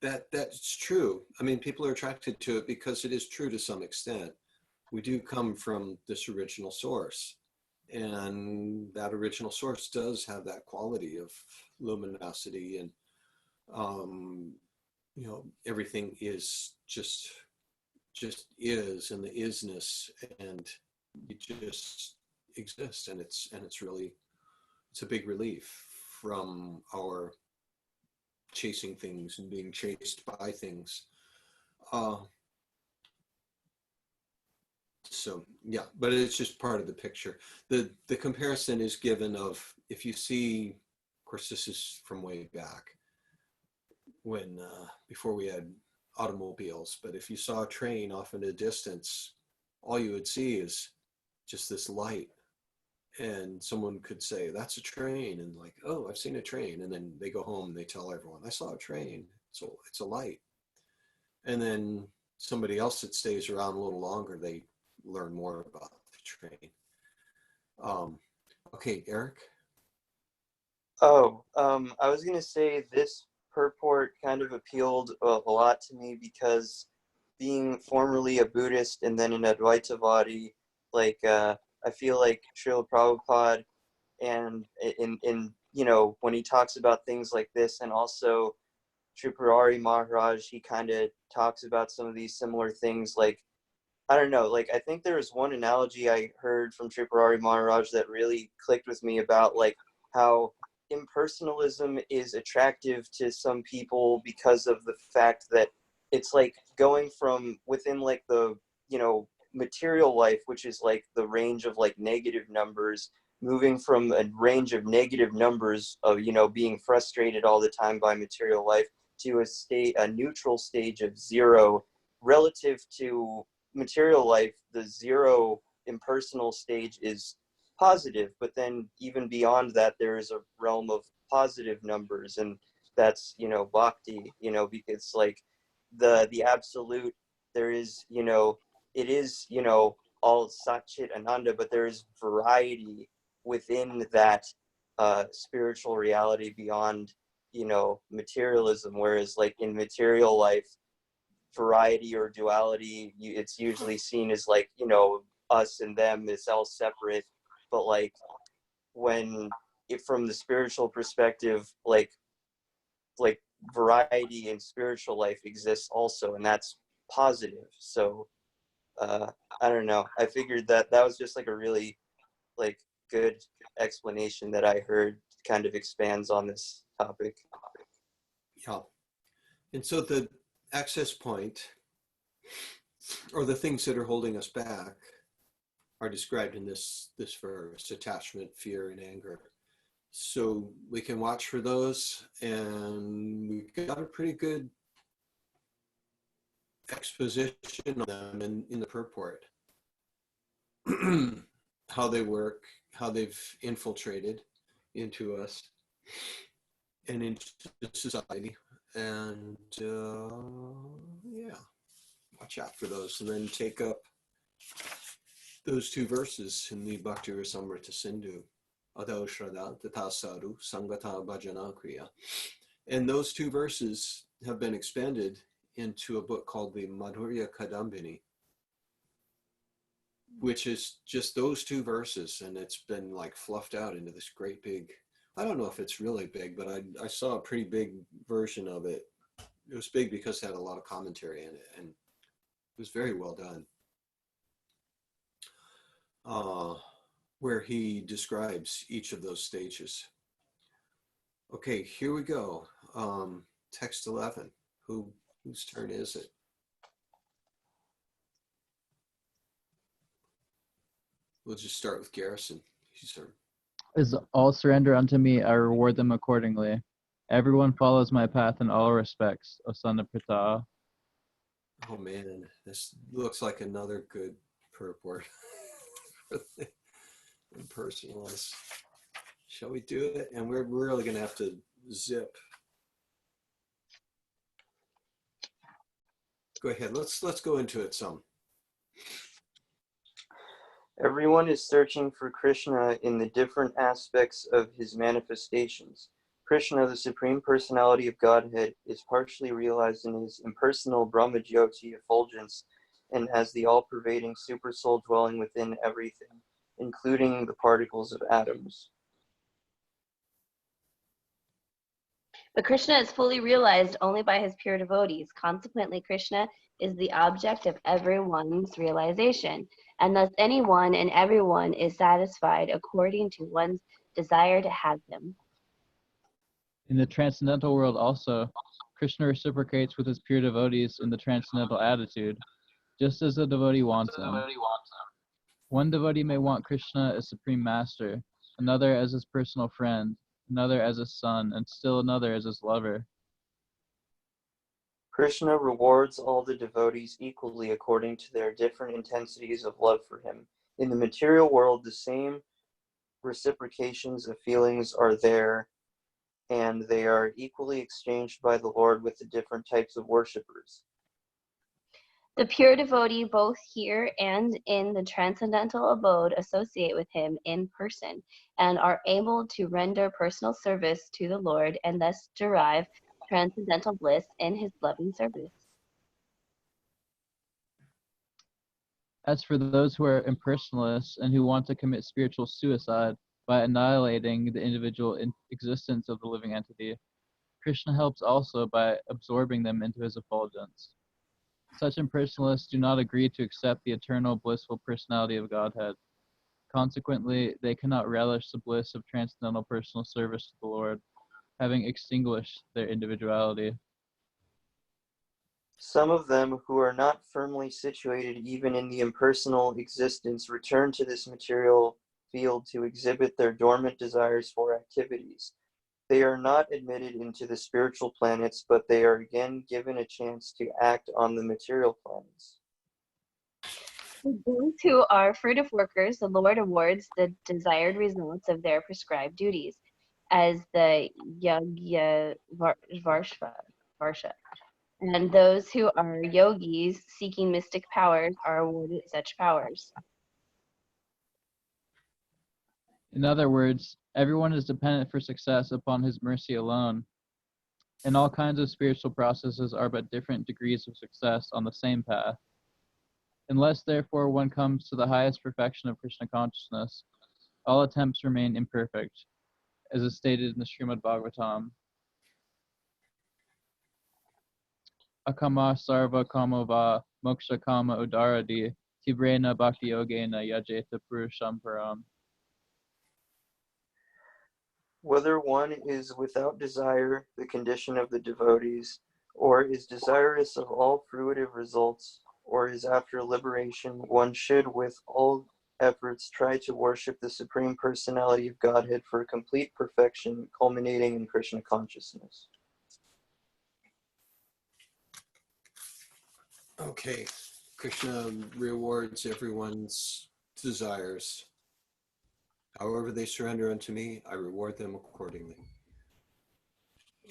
that's true. I mean, people are attracted to it because it is true to some extent. We do come from this original source, and that original source does have that quality of luminosity, and everything is just is, and the isness, and you just exist, and it's really, it's a big relief from our chasing things and being chased by things. Uh, so yeah, but it's just part of the picture. The comparison is given of, if you see, of course this is from way back when before we had automobiles, but if you saw a train off in the distance, all you would see is just this light, and someone could say that's a train, and like, oh, I've seen a train, and then they go home and they tell everyone, I saw a train, so it's a light. And then somebody else that stays around a little longer, they learn more about the train. um, okay, Eric. Oh, I was gonna say this purport kind of appealed a lot to me because being formerly a Buddhist and then an Advaitavadi, like I feel like Srila Prabhupada and in when he talks about things like this, and also Tripurari Maharaj, he kind of talks about some of these similar things. Like, I don't know, like I think there was one analogy I heard from Tripurari Maharaj that really clicked with me about like how impersonalism is attractive to some people because of the fact that it's like going from within like the material life, which is like the range of like negative numbers, moving from a range of negative numbers of being frustrated all the time by material life to a neutral stage of zero relative to material life. The zero impersonal stage is positive, but then even beyond that there is a realm of positive numbers, and that's bhakti, because like the absolute, there is it is all satchit ananda, but there is variety within that spiritual reality beyond materialism, whereas like in material life, variety or duality, it's usually seen as like us and them, is all separate. But like when from the spiritual perspective, like variety in spiritual life exists also, and that's positive. So I don't know, I figured that that was just like a really like good explanation that I heard, kind of expands on this topic. Yeah. And so the access point, or the things that are holding us back, are described in this verse: attachment, fear, and anger. So we can watch for those, and we've got a pretty good exposition on them in the purport. How they work, how they've infiltrated into us and into society. And yeah, watch out for those, and then take up those two verses in the Bhakti Rasamrita Sindhu. Adho Shraddha Tata Sadhu Sangata Bhajana Kriya. And those two verses have been expanded into a book called the Madhurya Kadambini, which is just those two verses, and it's been like fluffed out into this great big, I don't know if it's really big, but I saw a pretty big version of it. It was big because it had a lot of commentary in it, and it was very well done. Where he describes each of those stages. Okay, here we go. Text 11. Whose turn is it? We'll just start with Garrison. He's turn. Is all surrender unto me, I reward them accordingly. Everyone follows my path in all respects, O son of Pritha. Oh man, this looks like another good purport for the impersonalists. Shall we do it? And we're really going to have to zip. Go ahead. Let's go into it some. Everyone is searching for Krishna in the different aspects of his manifestations. Krishna, the Supreme Personality of Godhead, is partially realized in his impersonal Brahmajyoti effulgence and as the all-pervading supersoul dwelling within everything, including the particles of atoms. But Krishna is fully realized only by his pure devotees. Consequently, Krishna is the object of everyone's realization, and thus anyone and everyone is satisfied according to one's desire to have him. In the transcendental world also, Krishna reciprocates with his pure devotees in the transcendental attitude, just as the devotee wants him. One devotee may want Krishna as supreme master, another as his personal friend, another as his son, and still another as his lover. Krishna rewards all the devotees equally according to their different intensities of love for him. In the material world, the same reciprocations of feelings are there, and they are equally exchanged by the Lord with the different types of worshippers. The pure devotee, both here and in the transcendental abode, associate with him in person and are able to render personal service to the Lord and thus derive transcendental bliss in his loving service. As for those who are impersonalists and who want to commit spiritual suicide by annihilating the individual existence of the living entity, Krishna helps also by absorbing them into his effulgence. Such impersonalists do not agree to accept the eternal blissful personality of Godhead. Consequently, they cannot relish the bliss of transcendental personal service to the Lord, having extinguished their individuality. Some of them who are not firmly situated even in the impersonal existence return to this material field to exhibit their dormant desires for activities. They are not admitted into the spiritual planets, but they are again given a chance to act on the material planets. For those who are fruitive workers, the Lord awards the desired results of their prescribed duties, as the Yagya Varsha. And those who are yogis seeking mystic powers are awarded such powers. In other words, everyone is dependent for success upon his mercy alone, and all kinds of spiritual processes are but different degrees of success on the same path. Unless, therefore, one comes to the highest perfection of Krishna consciousness, all attempts remain imperfect, as is stated in the Srimad Bhagavatam. Akama sarva kama va moksha kama udaradi tibrena bhakti yogena yajeta purusham param. Whether one is without desire, the condition of the devotees, or is desirous of all fruitive results, or is after liberation, one should with all efforts try to worship the Supreme Personality of Godhead for complete perfection, culminating in Krishna consciousness. Okay, Krishna rewards everyone's desires. However they surrender unto me, I reward them accordingly.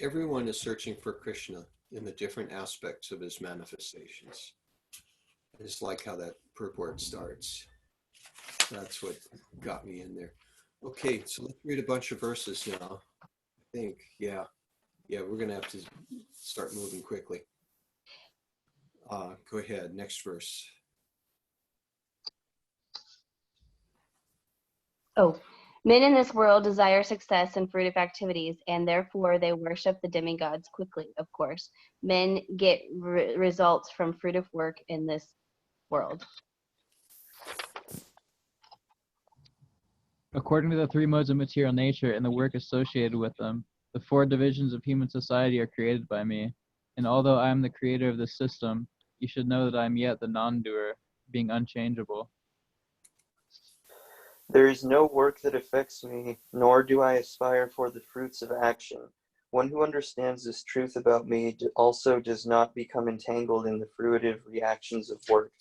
Everyone is searching for Krishna in the different aspects of his manifestations. I just like how that purport starts. That's what got me in there. Okay, so let's read a bunch of verses now. I think, yeah, we're going to have to start moving quickly. Go ahead, next verse. Oh, men in this world desire success and fruitive activities, and therefore they worship the demigods quickly, of course. Men get results from fruitive work in this world. According to the three modes of material nature and the work associated with them, the four divisions of human society are created by me. And although I am the creator of this system, you should know that I am yet the non-doer, being unchangeable. There is no work that affects me, nor do I aspire for the fruits of action. One who understands this truth about me also does not become entangled in the fruitive reactions of work.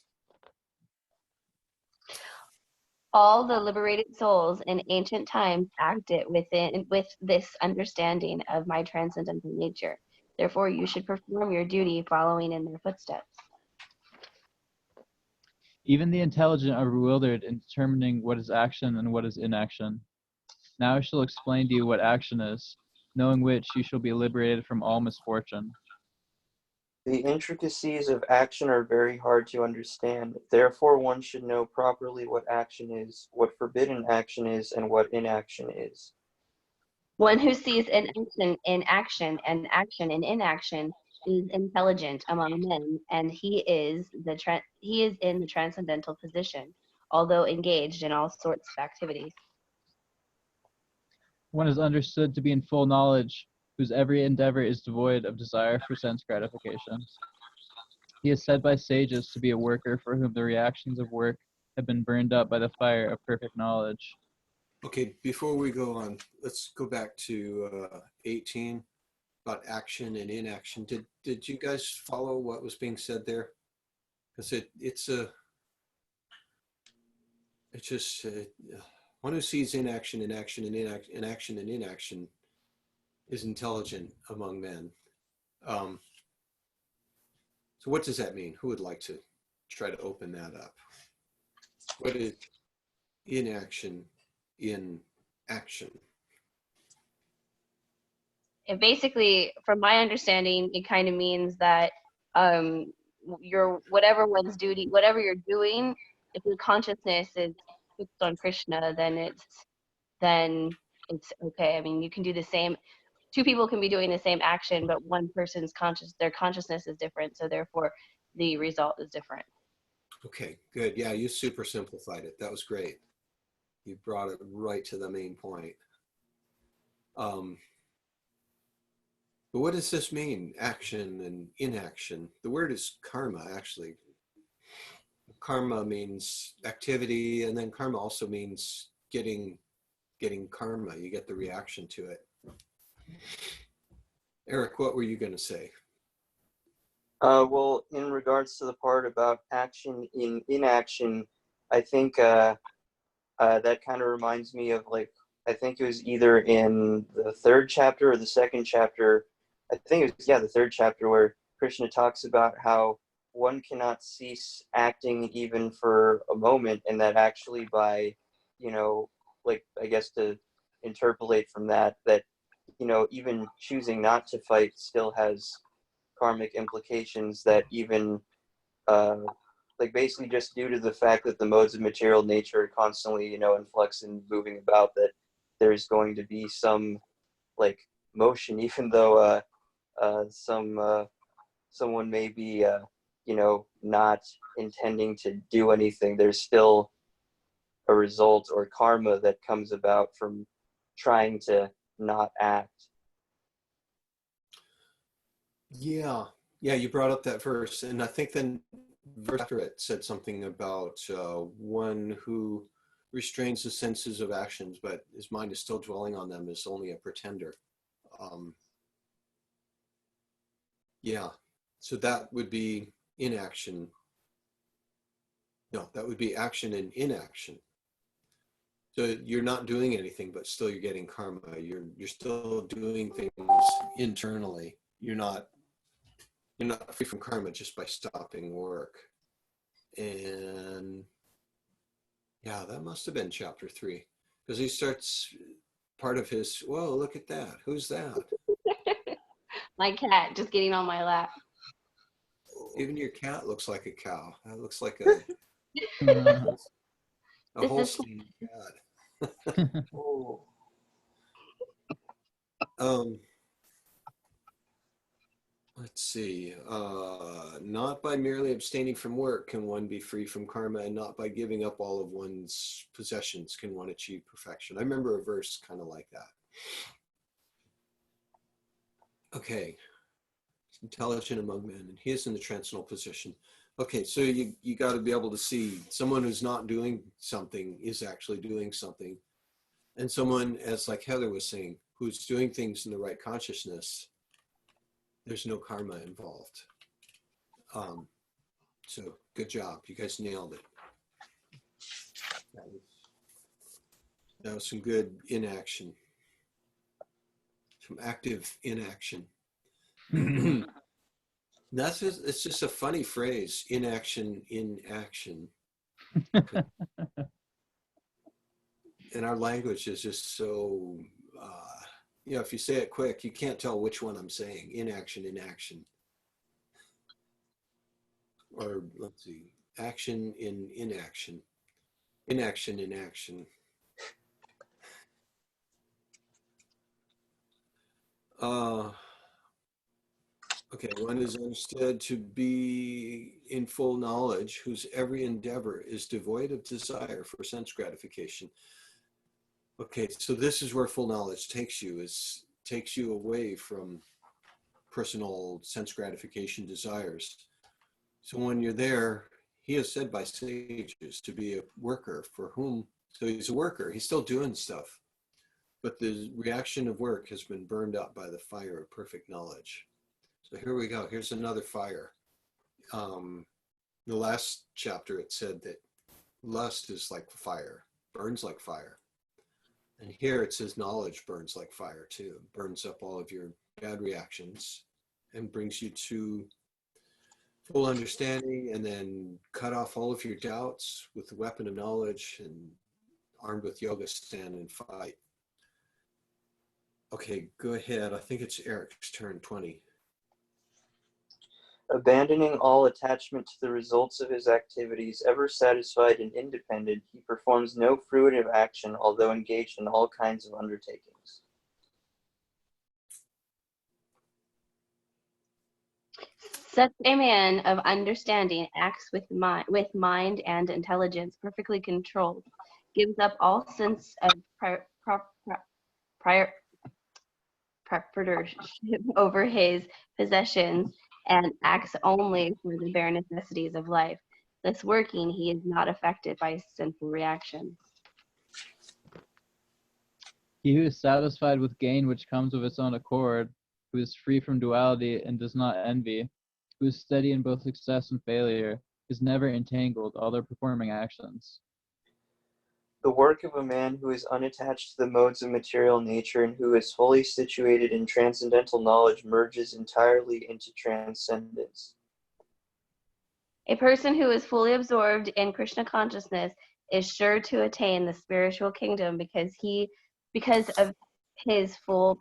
All the liberated souls in ancient times acted with this understanding of my transcendental nature. Therefore, you should perform your duty following in their footsteps. Even the intelligent are bewildered in determining what is action and what is inaction. Now I shall explain to you what action is, knowing which you shall be liberated from all misfortune. The intricacies of action are very hard to understand. Therefore, one should know properly what action is, what forbidden action is, and what inaction is. One who sees inaction in action and action in inaction is intelligent among men, and he is in the transcendental position, although engaged in all sorts of activities. One is understood to be in full knowledge, whose every endeavor is devoid of desire for sense gratification. He is said by sages to be a worker for whom the reactions of work have been burned up by the fire of perfect knowledge. Okay, before we go on, let's go back to 18 about action and inaction. Did you guys follow what was being said there? Because it's just one who sees inaction and action and inaction and inaction is intelligent among men. So what does that mean? Who would like to try to open that up? What is inaction in action? It basically, from my understanding, it kind of means that whatever one's duty, whatever you're doing, if your consciousness is fixed on Krishna, then it's okay. I mean, you can do the same. Two people can be doing the same action, but one person's their consciousness is different, so therefore the result is different. Okay, good. Yeah, you super simplified it. That was great. You brought it right to the main point. But what does this mean, action and inaction? The word is karma, actually. Karma means activity, and then karma also means getting karma. You get the reaction to it. Eric, what were you going to say? Well, in regards to the part about action in inaction, I think that kind of reminds me of, like, I think it was either in the third chapter or the second chapter. I think it was, yeah, the third chapter, where Krishna talks about how one cannot cease acting even for a moment, and that actually by, like, I guess to interpolate from that, even choosing not to fight still has karmic implications, that even like basically just due to the fact that the modes of material nature are constantly, in flux and moving about, that there's going to be some, like, motion, even though someone may be not intending to do anything. There's still a result or karma that comes about from trying to not act. Yeah, you brought up that verse, and I think then verse after it said something about one who restrains the senses of actions, but his mind is still dwelling on them, is only a pretender. Yeah, so that would be inaction. No, that would be action and inaction. So you're not doing anything, but still you're getting karma. You're still doing things internally. You're not free from karma just by stopping work. And yeah, that must have been chapter 3, because he starts part of his, whoa, look at that. Who's that? My cat just getting on my lap. Even your cat looks like a cow. That looks like a This is Holstein cat. Oh. Let's see. Not by merely abstaining from work can one be free from karma, and not by giving up all of one's possessions can one achieve perfection. I remember a verse kind of like that. Okay. Intelligent among men, and he is in the transcendental position. Okay, so you got to be able to see someone who's not doing something is actually doing something, and someone, as like Heather was saying, who's doing things in the right consciousness, there's no karma involved. So good job, you guys nailed it. That was some good inaction, some active inaction. It's just a funny phrase, inaction in action. And our language is just so, if you say it quick, you can't tell which one I'm saying, inaction in action. Or let's see, action in inaction, inaction in action. Okay, one is understood to be in full knowledge, whose every endeavor is devoid of desire for sense gratification. Okay, so this is where full knowledge takes you, is takes you away from personal sense gratification desires. So when you're there, he is said by sages to be a worker for whom, so he's a worker, he's still doing stuff, but the reaction of work has been burned up by the fire of perfect knowledge. So here we go, here's another fire. Um, the last chapter, it said that lust is like fire, burns like fire. And here it says knowledge burns like fire too, burns up all of your bad reactions and brings you to full understanding, and then cut off all of your doubts with the weapon of knowledge, and armed with yoga, stand and fight. Okay, go ahead. I think it's Eric's turn, 20. Abandoning all attachment to the results of his activities, ever satisfied and independent, he performs no fruitive action, although engaged in all kinds of undertakings. Such a man of understanding acts with mind and intelligence perfectly controlled, gives up all sense of prior proprietorship over his possessions, and acts only for the bare necessities of life. Thus working, he is not affected by sinful reactions. He who is satisfied with gain which comes of its own accord, who is free from duality and does not envy, who is steady in both success and failure, is never entangled, although performing actions. The work of a man who is unattached to the modes of material nature and who is fully situated in transcendental knowledge merges entirely into transcendence. A person who is fully absorbed in Krishna consciousness is sure to attain the spiritual kingdom because of his full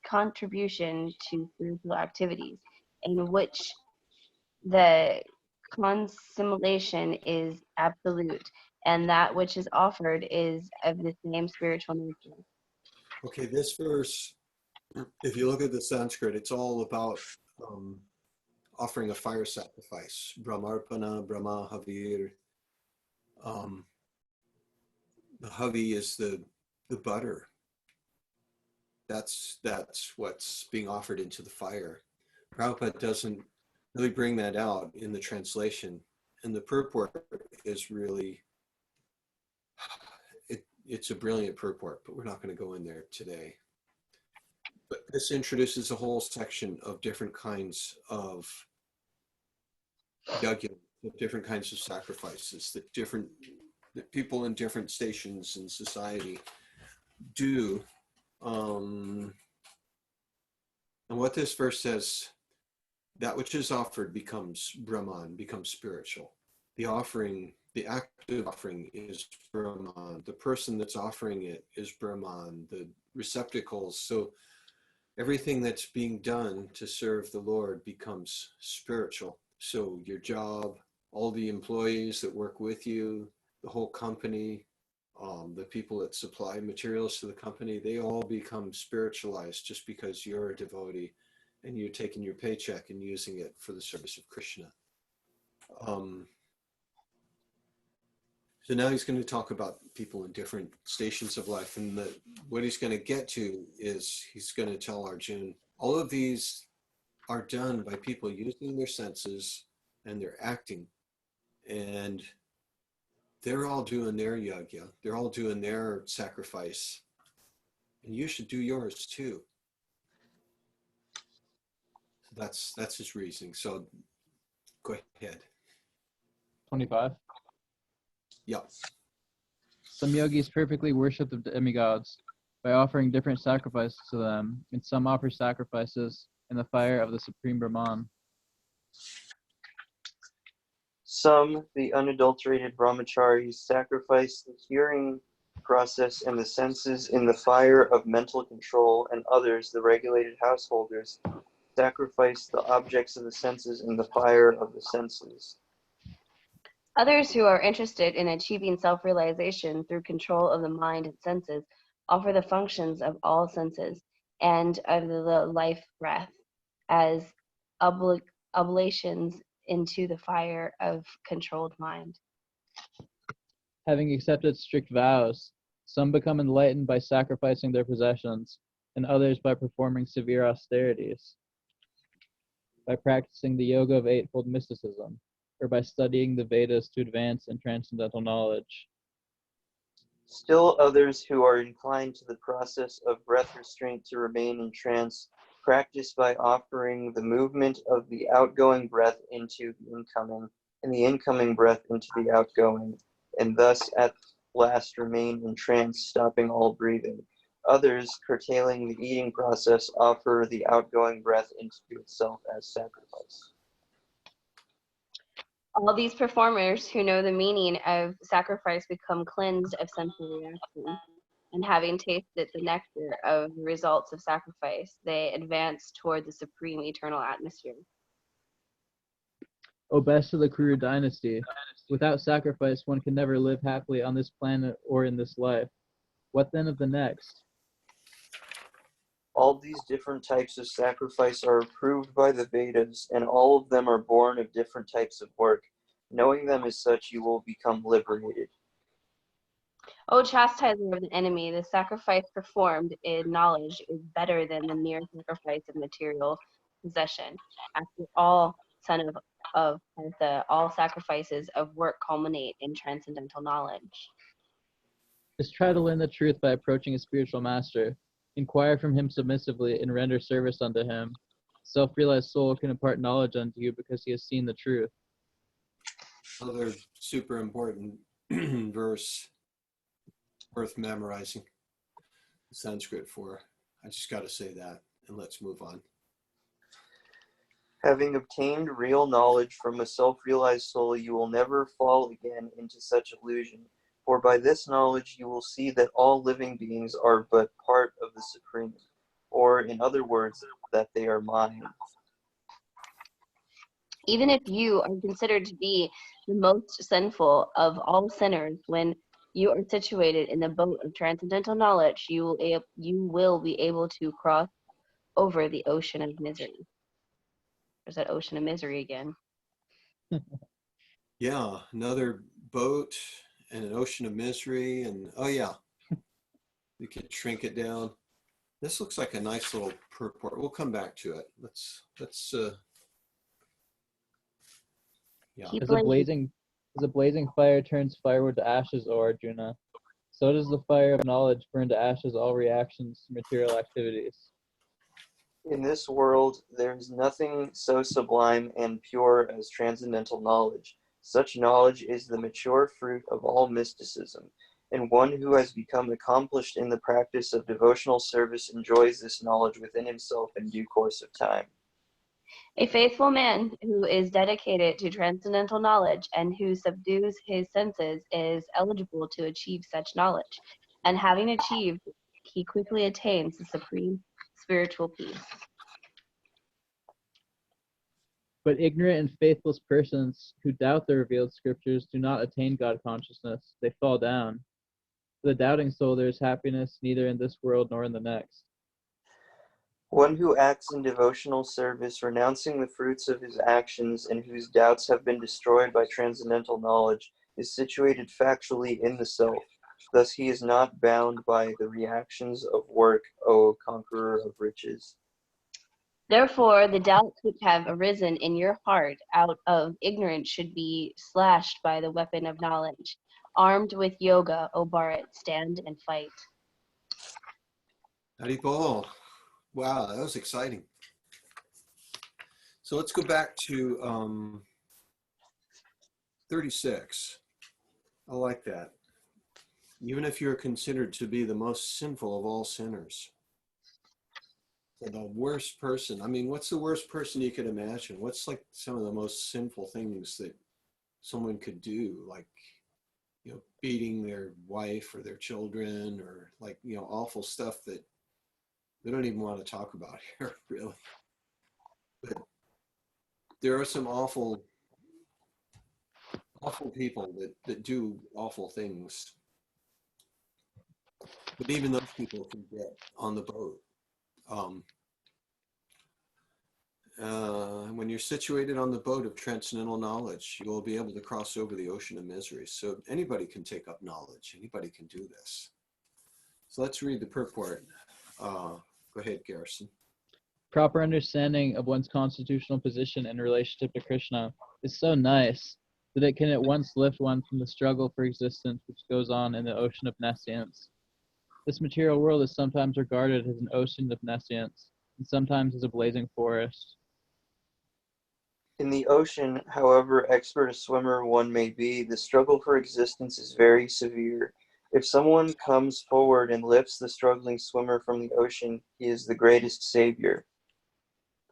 contribution to spiritual activities, in which the consummation is absolute, and that which is offered is of the same spiritual nature. Okay, this verse, if you look at the Sanskrit, it's all about offering a fire sacrifice. Brahmarpana, Brahma Havir. The Havi is the butter. That's what's being offered into the fire. Prabhupada doesn't really bring that out in the translation, and the purport is really, it's a brilliant purport, but we're not going to go in there today. But this introduces a whole section of different kinds of yajna, different kinds of sacrifices that people in different stations in society do. And what this verse says, that which is offered becomes Brahman, becomes spiritual. The offering, the active offering is Brahman. The person that's offering it is Brahman, the receptacles. So everything that's being done to serve the Lord becomes spiritual. So your job, all the employees that work with you, the whole company, the people that supply materials to the company, they all become spiritualized just because you're a devotee and you're taking your paycheck and using it for the service of Krishna. So now he's going to talk about people in different stations of life, and what he's going to get to is he's going to tell Arjuna, all of these are done by people using their senses and they're acting, and they're all doing their yajna, they're all doing their sacrifice, and you should do yours too. So that's his reasoning. So go ahead. 25. Yep. Some yogis perfectly worship the demigods by offering different sacrifices to them, and some offer sacrifices in the fire of the Supreme Brahman. Some, the unadulterated brahmacharis, sacrifice the hearing process and the senses in the fire of mental control, and others, the regulated householders, sacrifice the objects of the senses in the fire of the senses. Others who are interested in achieving self-realization through control of the mind and senses offer the functions of all senses and of the life breath as oblations into the fire of controlled mind. Having accepted strict vows, some become enlightened by sacrificing their possessions, and others by performing severe austerities, by practicing the yoga of eightfold mysticism, or by studying the Vedas to advance in transcendental knowledge. Still others who are inclined to the process of breath restraint to remain in trance practice by offering the movement of the outgoing breath into the incoming, and the incoming breath into the outgoing, and thus at last remain in trance, stopping all breathing. Others, curtailing the eating process, offer the outgoing breath into itself as sacrifice. All these performers who know the meaning of sacrifice become cleansed of sensual reaction, and having tasted the nectar of the results of sacrifice, they advance toward the supreme eternal atmosphere. O best of the Kuru dynasty, without sacrifice one can never live happily on this planet or in this life. What then of the next? All these different types of sacrifice are approved by the Vedas, and all of them are born of different types of work. Knowing them as such, you will become liberated. O chastiser of the enemy, the sacrifice performed in knowledge is better than the mere sacrifice of material possession. After all, son of Partha, all sacrifices of work culminate in transcendental knowledge. Just try to learn the truth by approaching a spiritual master. Inquire from him submissively and render service unto him. Self-realized soul can impart knowledge unto you because he has seen the truth. Another super important verse worth memorizing Sanskrit for. I just got to say that, and let's move on. Having obtained real knowledge from a self-realized soul, you will never fall again into such illusion. For by this knowledge you will see that all living beings are but part of the Supreme, or in other words, that they are mine. Even if you are considered to be the most sinful of all sinners, when you are situated in the boat of transcendental knowledge, you will be able to cross over the ocean of misery. There's that ocean of misery again. Yeah, another boat and an ocean of misery, and oh yeah, you could shrink it down. This looks like a nice little purport. We'll come back to it. Let's yeah. Keep As a blazing fire turns firewood to ashes, O Arjuna, so does the fire of knowledge burn to ashes all reactions to material activities. In this world, there is nothing so sublime and pure as transcendental knowledge. Such knowledge is the mature fruit of all mysticism, and one who has become accomplished in the practice of devotional service enjoys this knowledge within himself in due course of time. A faithful man who is dedicated to transcendental knowledge and who subdues his senses is eligible to achieve such knowledge, and having achieved, he quickly attains the supreme spiritual peace. But ignorant and faithless persons who doubt the revealed scriptures do not attain God consciousness. They fall down. For the doubting soul there is happiness neither in this world nor in the next. One who acts in devotional service, renouncing the fruits of his actions, and whose doubts have been destroyed by transcendental knowledge, is situated factually in the self. Thus he is not bound by the reactions of work, O conqueror of riches. Therefore, the doubts which have arisen in your heart out of ignorance should be slashed by the weapon of knowledge. Armed with yoga, O Bharat, stand and fight. Haribol. Wow, that was exciting. So let's go back to 36. I like that. Even if you're considered to be the most sinful of all sinners, the worst person. I mean, what's the worst person you could imagine? What's like some of the most sinful things that someone could do? Like, beating their wife or their children, or like, awful stuff that we don't even want to talk about here, really. But there are some awful people that do awful things. But even those people can get on the boat. When you're situated on the boat of transcendental knowledge, you will be able to cross over the ocean of misery. So anybody can take up knowledge. Anybody can do this. So let's read the purport. Go ahead, Garrison. Proper understanding of one's constitutional position and relationship to Krishna is so nice that it can at once lift one from the struggle for existence which goes on in the ocean of nescience. This material world is sometimes regarded as an ocean of nescience, and sometimes as a blazing forest. In the ocean, however expert a swimmer one may be, the struggle for existence is very severe. If someone comes forward and lifts the struggling swimmer from the ocean, he is the greatest savior.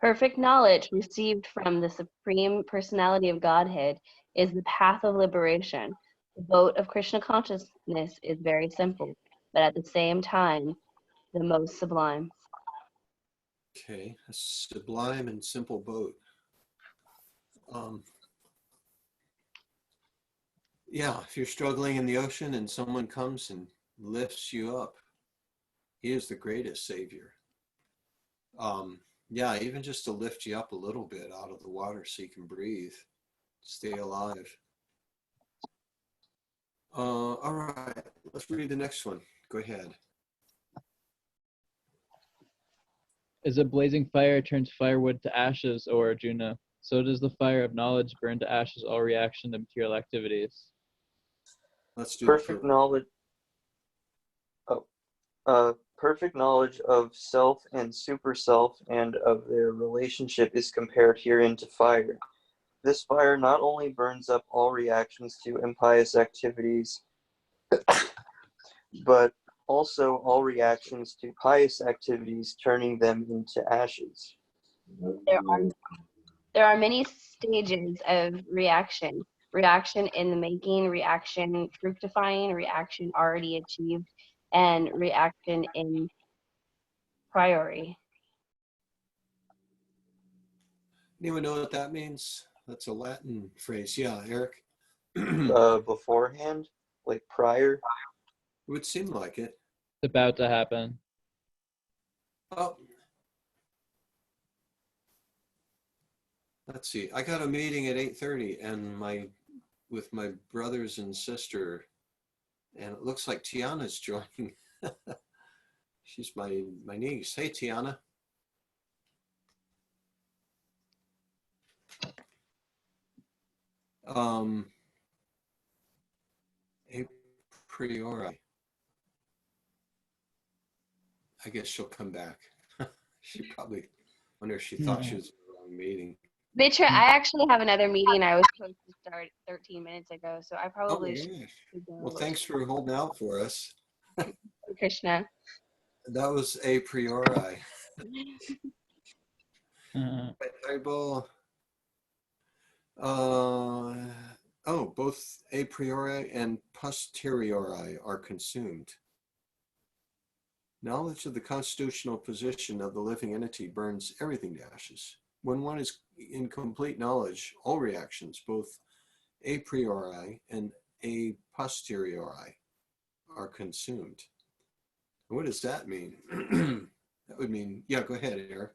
Perfect knowledge received from the Supreme Personality of Godhead is the path of liberation. The boat of Krishna consciousness is very simple, but at the same time, the most sublime. Okay, a sublime and simple boat. Yeah, if you're struggling in the ocean and someone comes and lifts you up, he is the greatest savior. Yeah, even just to lift you up a little bit out of the water so you can breathe, stay alive. All right, let's read the next one. Go ahead. As a blazing fire turns firewood to ashes, O Arjuna, so does the fire of knowledge burn to ashes all reaction to material activities. Let's do Perfect knowledge. Perfect knowledge of self and super self and of their relationship is compared herein to fire. This fire not only burns up all reactions to impious activities, but also all reactions to pious activities, turning them into ashes. There are many stages of reaction. Reaction in the making, reaction fructifying, reaction already achieved, and reaction in priori. Anyone know what that means? That's a Latin phrase. Yeah, Eric? Beforehand, like prior. It would seem like it. It's about to happen. Oh, let's see. I got a meeting at 8:30 and with my brothers and sister, and it looks like Tiana's joining. She's my niece. Hey, Tiana. A priori. I guess she'll come back. She probably wonder if she thought she was in the wrong meeting. Mitra, I actually have another meeting I was supposed to start 13 minutes ago, so I probably should go. Well, thanks for holding out for us. Krishna. That was a priori. Bible. Both a priori and posteriori are consumed. Knowledge of the constitutional position of the living entity burns everything to ashes. When one is in complete knowledge, all reactions, both a priori and a posteriori, are consumed. What does that mean? That would mean, yeah, go ahead, Eric.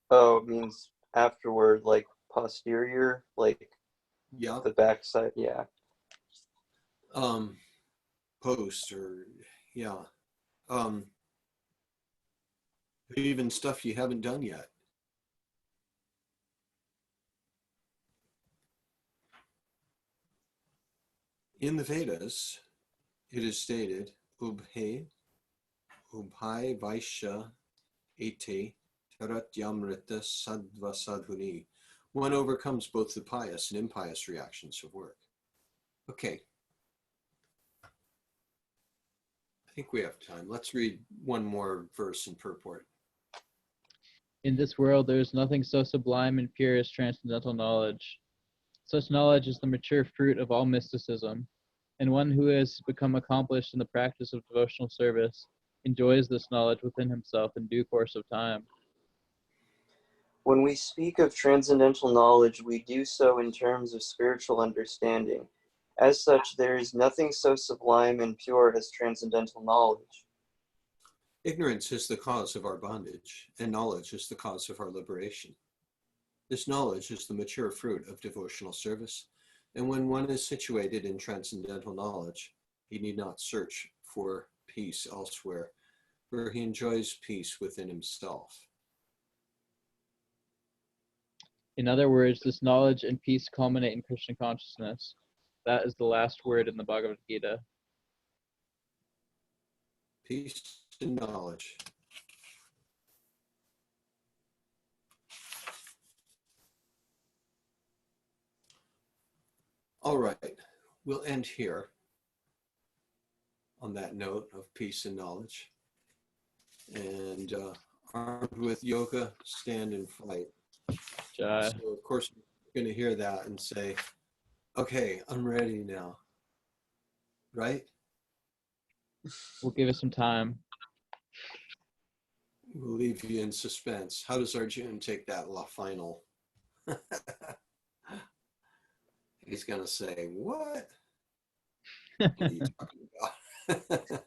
Oh, it means afterward, like posterior, like the backside, yeah. Post or, yeah. Even stuff you haven't done yet. In the Vedas, it is stated, Ubhe Vaishya Ete Taratyamrita Sadva Sadhuni. One overcomes both the pious and impious reactions of work. Okay. I think we have time. Let's read one more verse in purport. In this world, there is nothing so sublime and pure as transcendental knowledge. Such knowledge is the mature fruit of all mysticism, and one who has become accomplished in the practice of devotional service enjoys this knowledge within himself in due course of time. When we speak of transcendental knowledge, we do so in terms of spiritual understanding. As such, there is nothing so sublime and pure as transcendental knowledge. Ignorance is the cause of our bondage, and knowledge is the cause of our liberation. This knowledge is the mature fruit of devotional service, and when one is situated in transcendental knowledge, he need not search for peace elsewhere, for he enjoys peace within himself. In other words, this knowledge and peace culminate in Krishna consciousness. That is the last word in the Bhagavad Gita. Peace and knowledge. All right, we'll end here on that note of peace and knowledge. And armed with yoga, stand and fight. Jai. So of course, you're going to hear that and say, okay, I'm ready now. Right? We'll give it some time. We'll leave you in suspense. How does Arjun take that final? He's going to say, what? What are you talking about?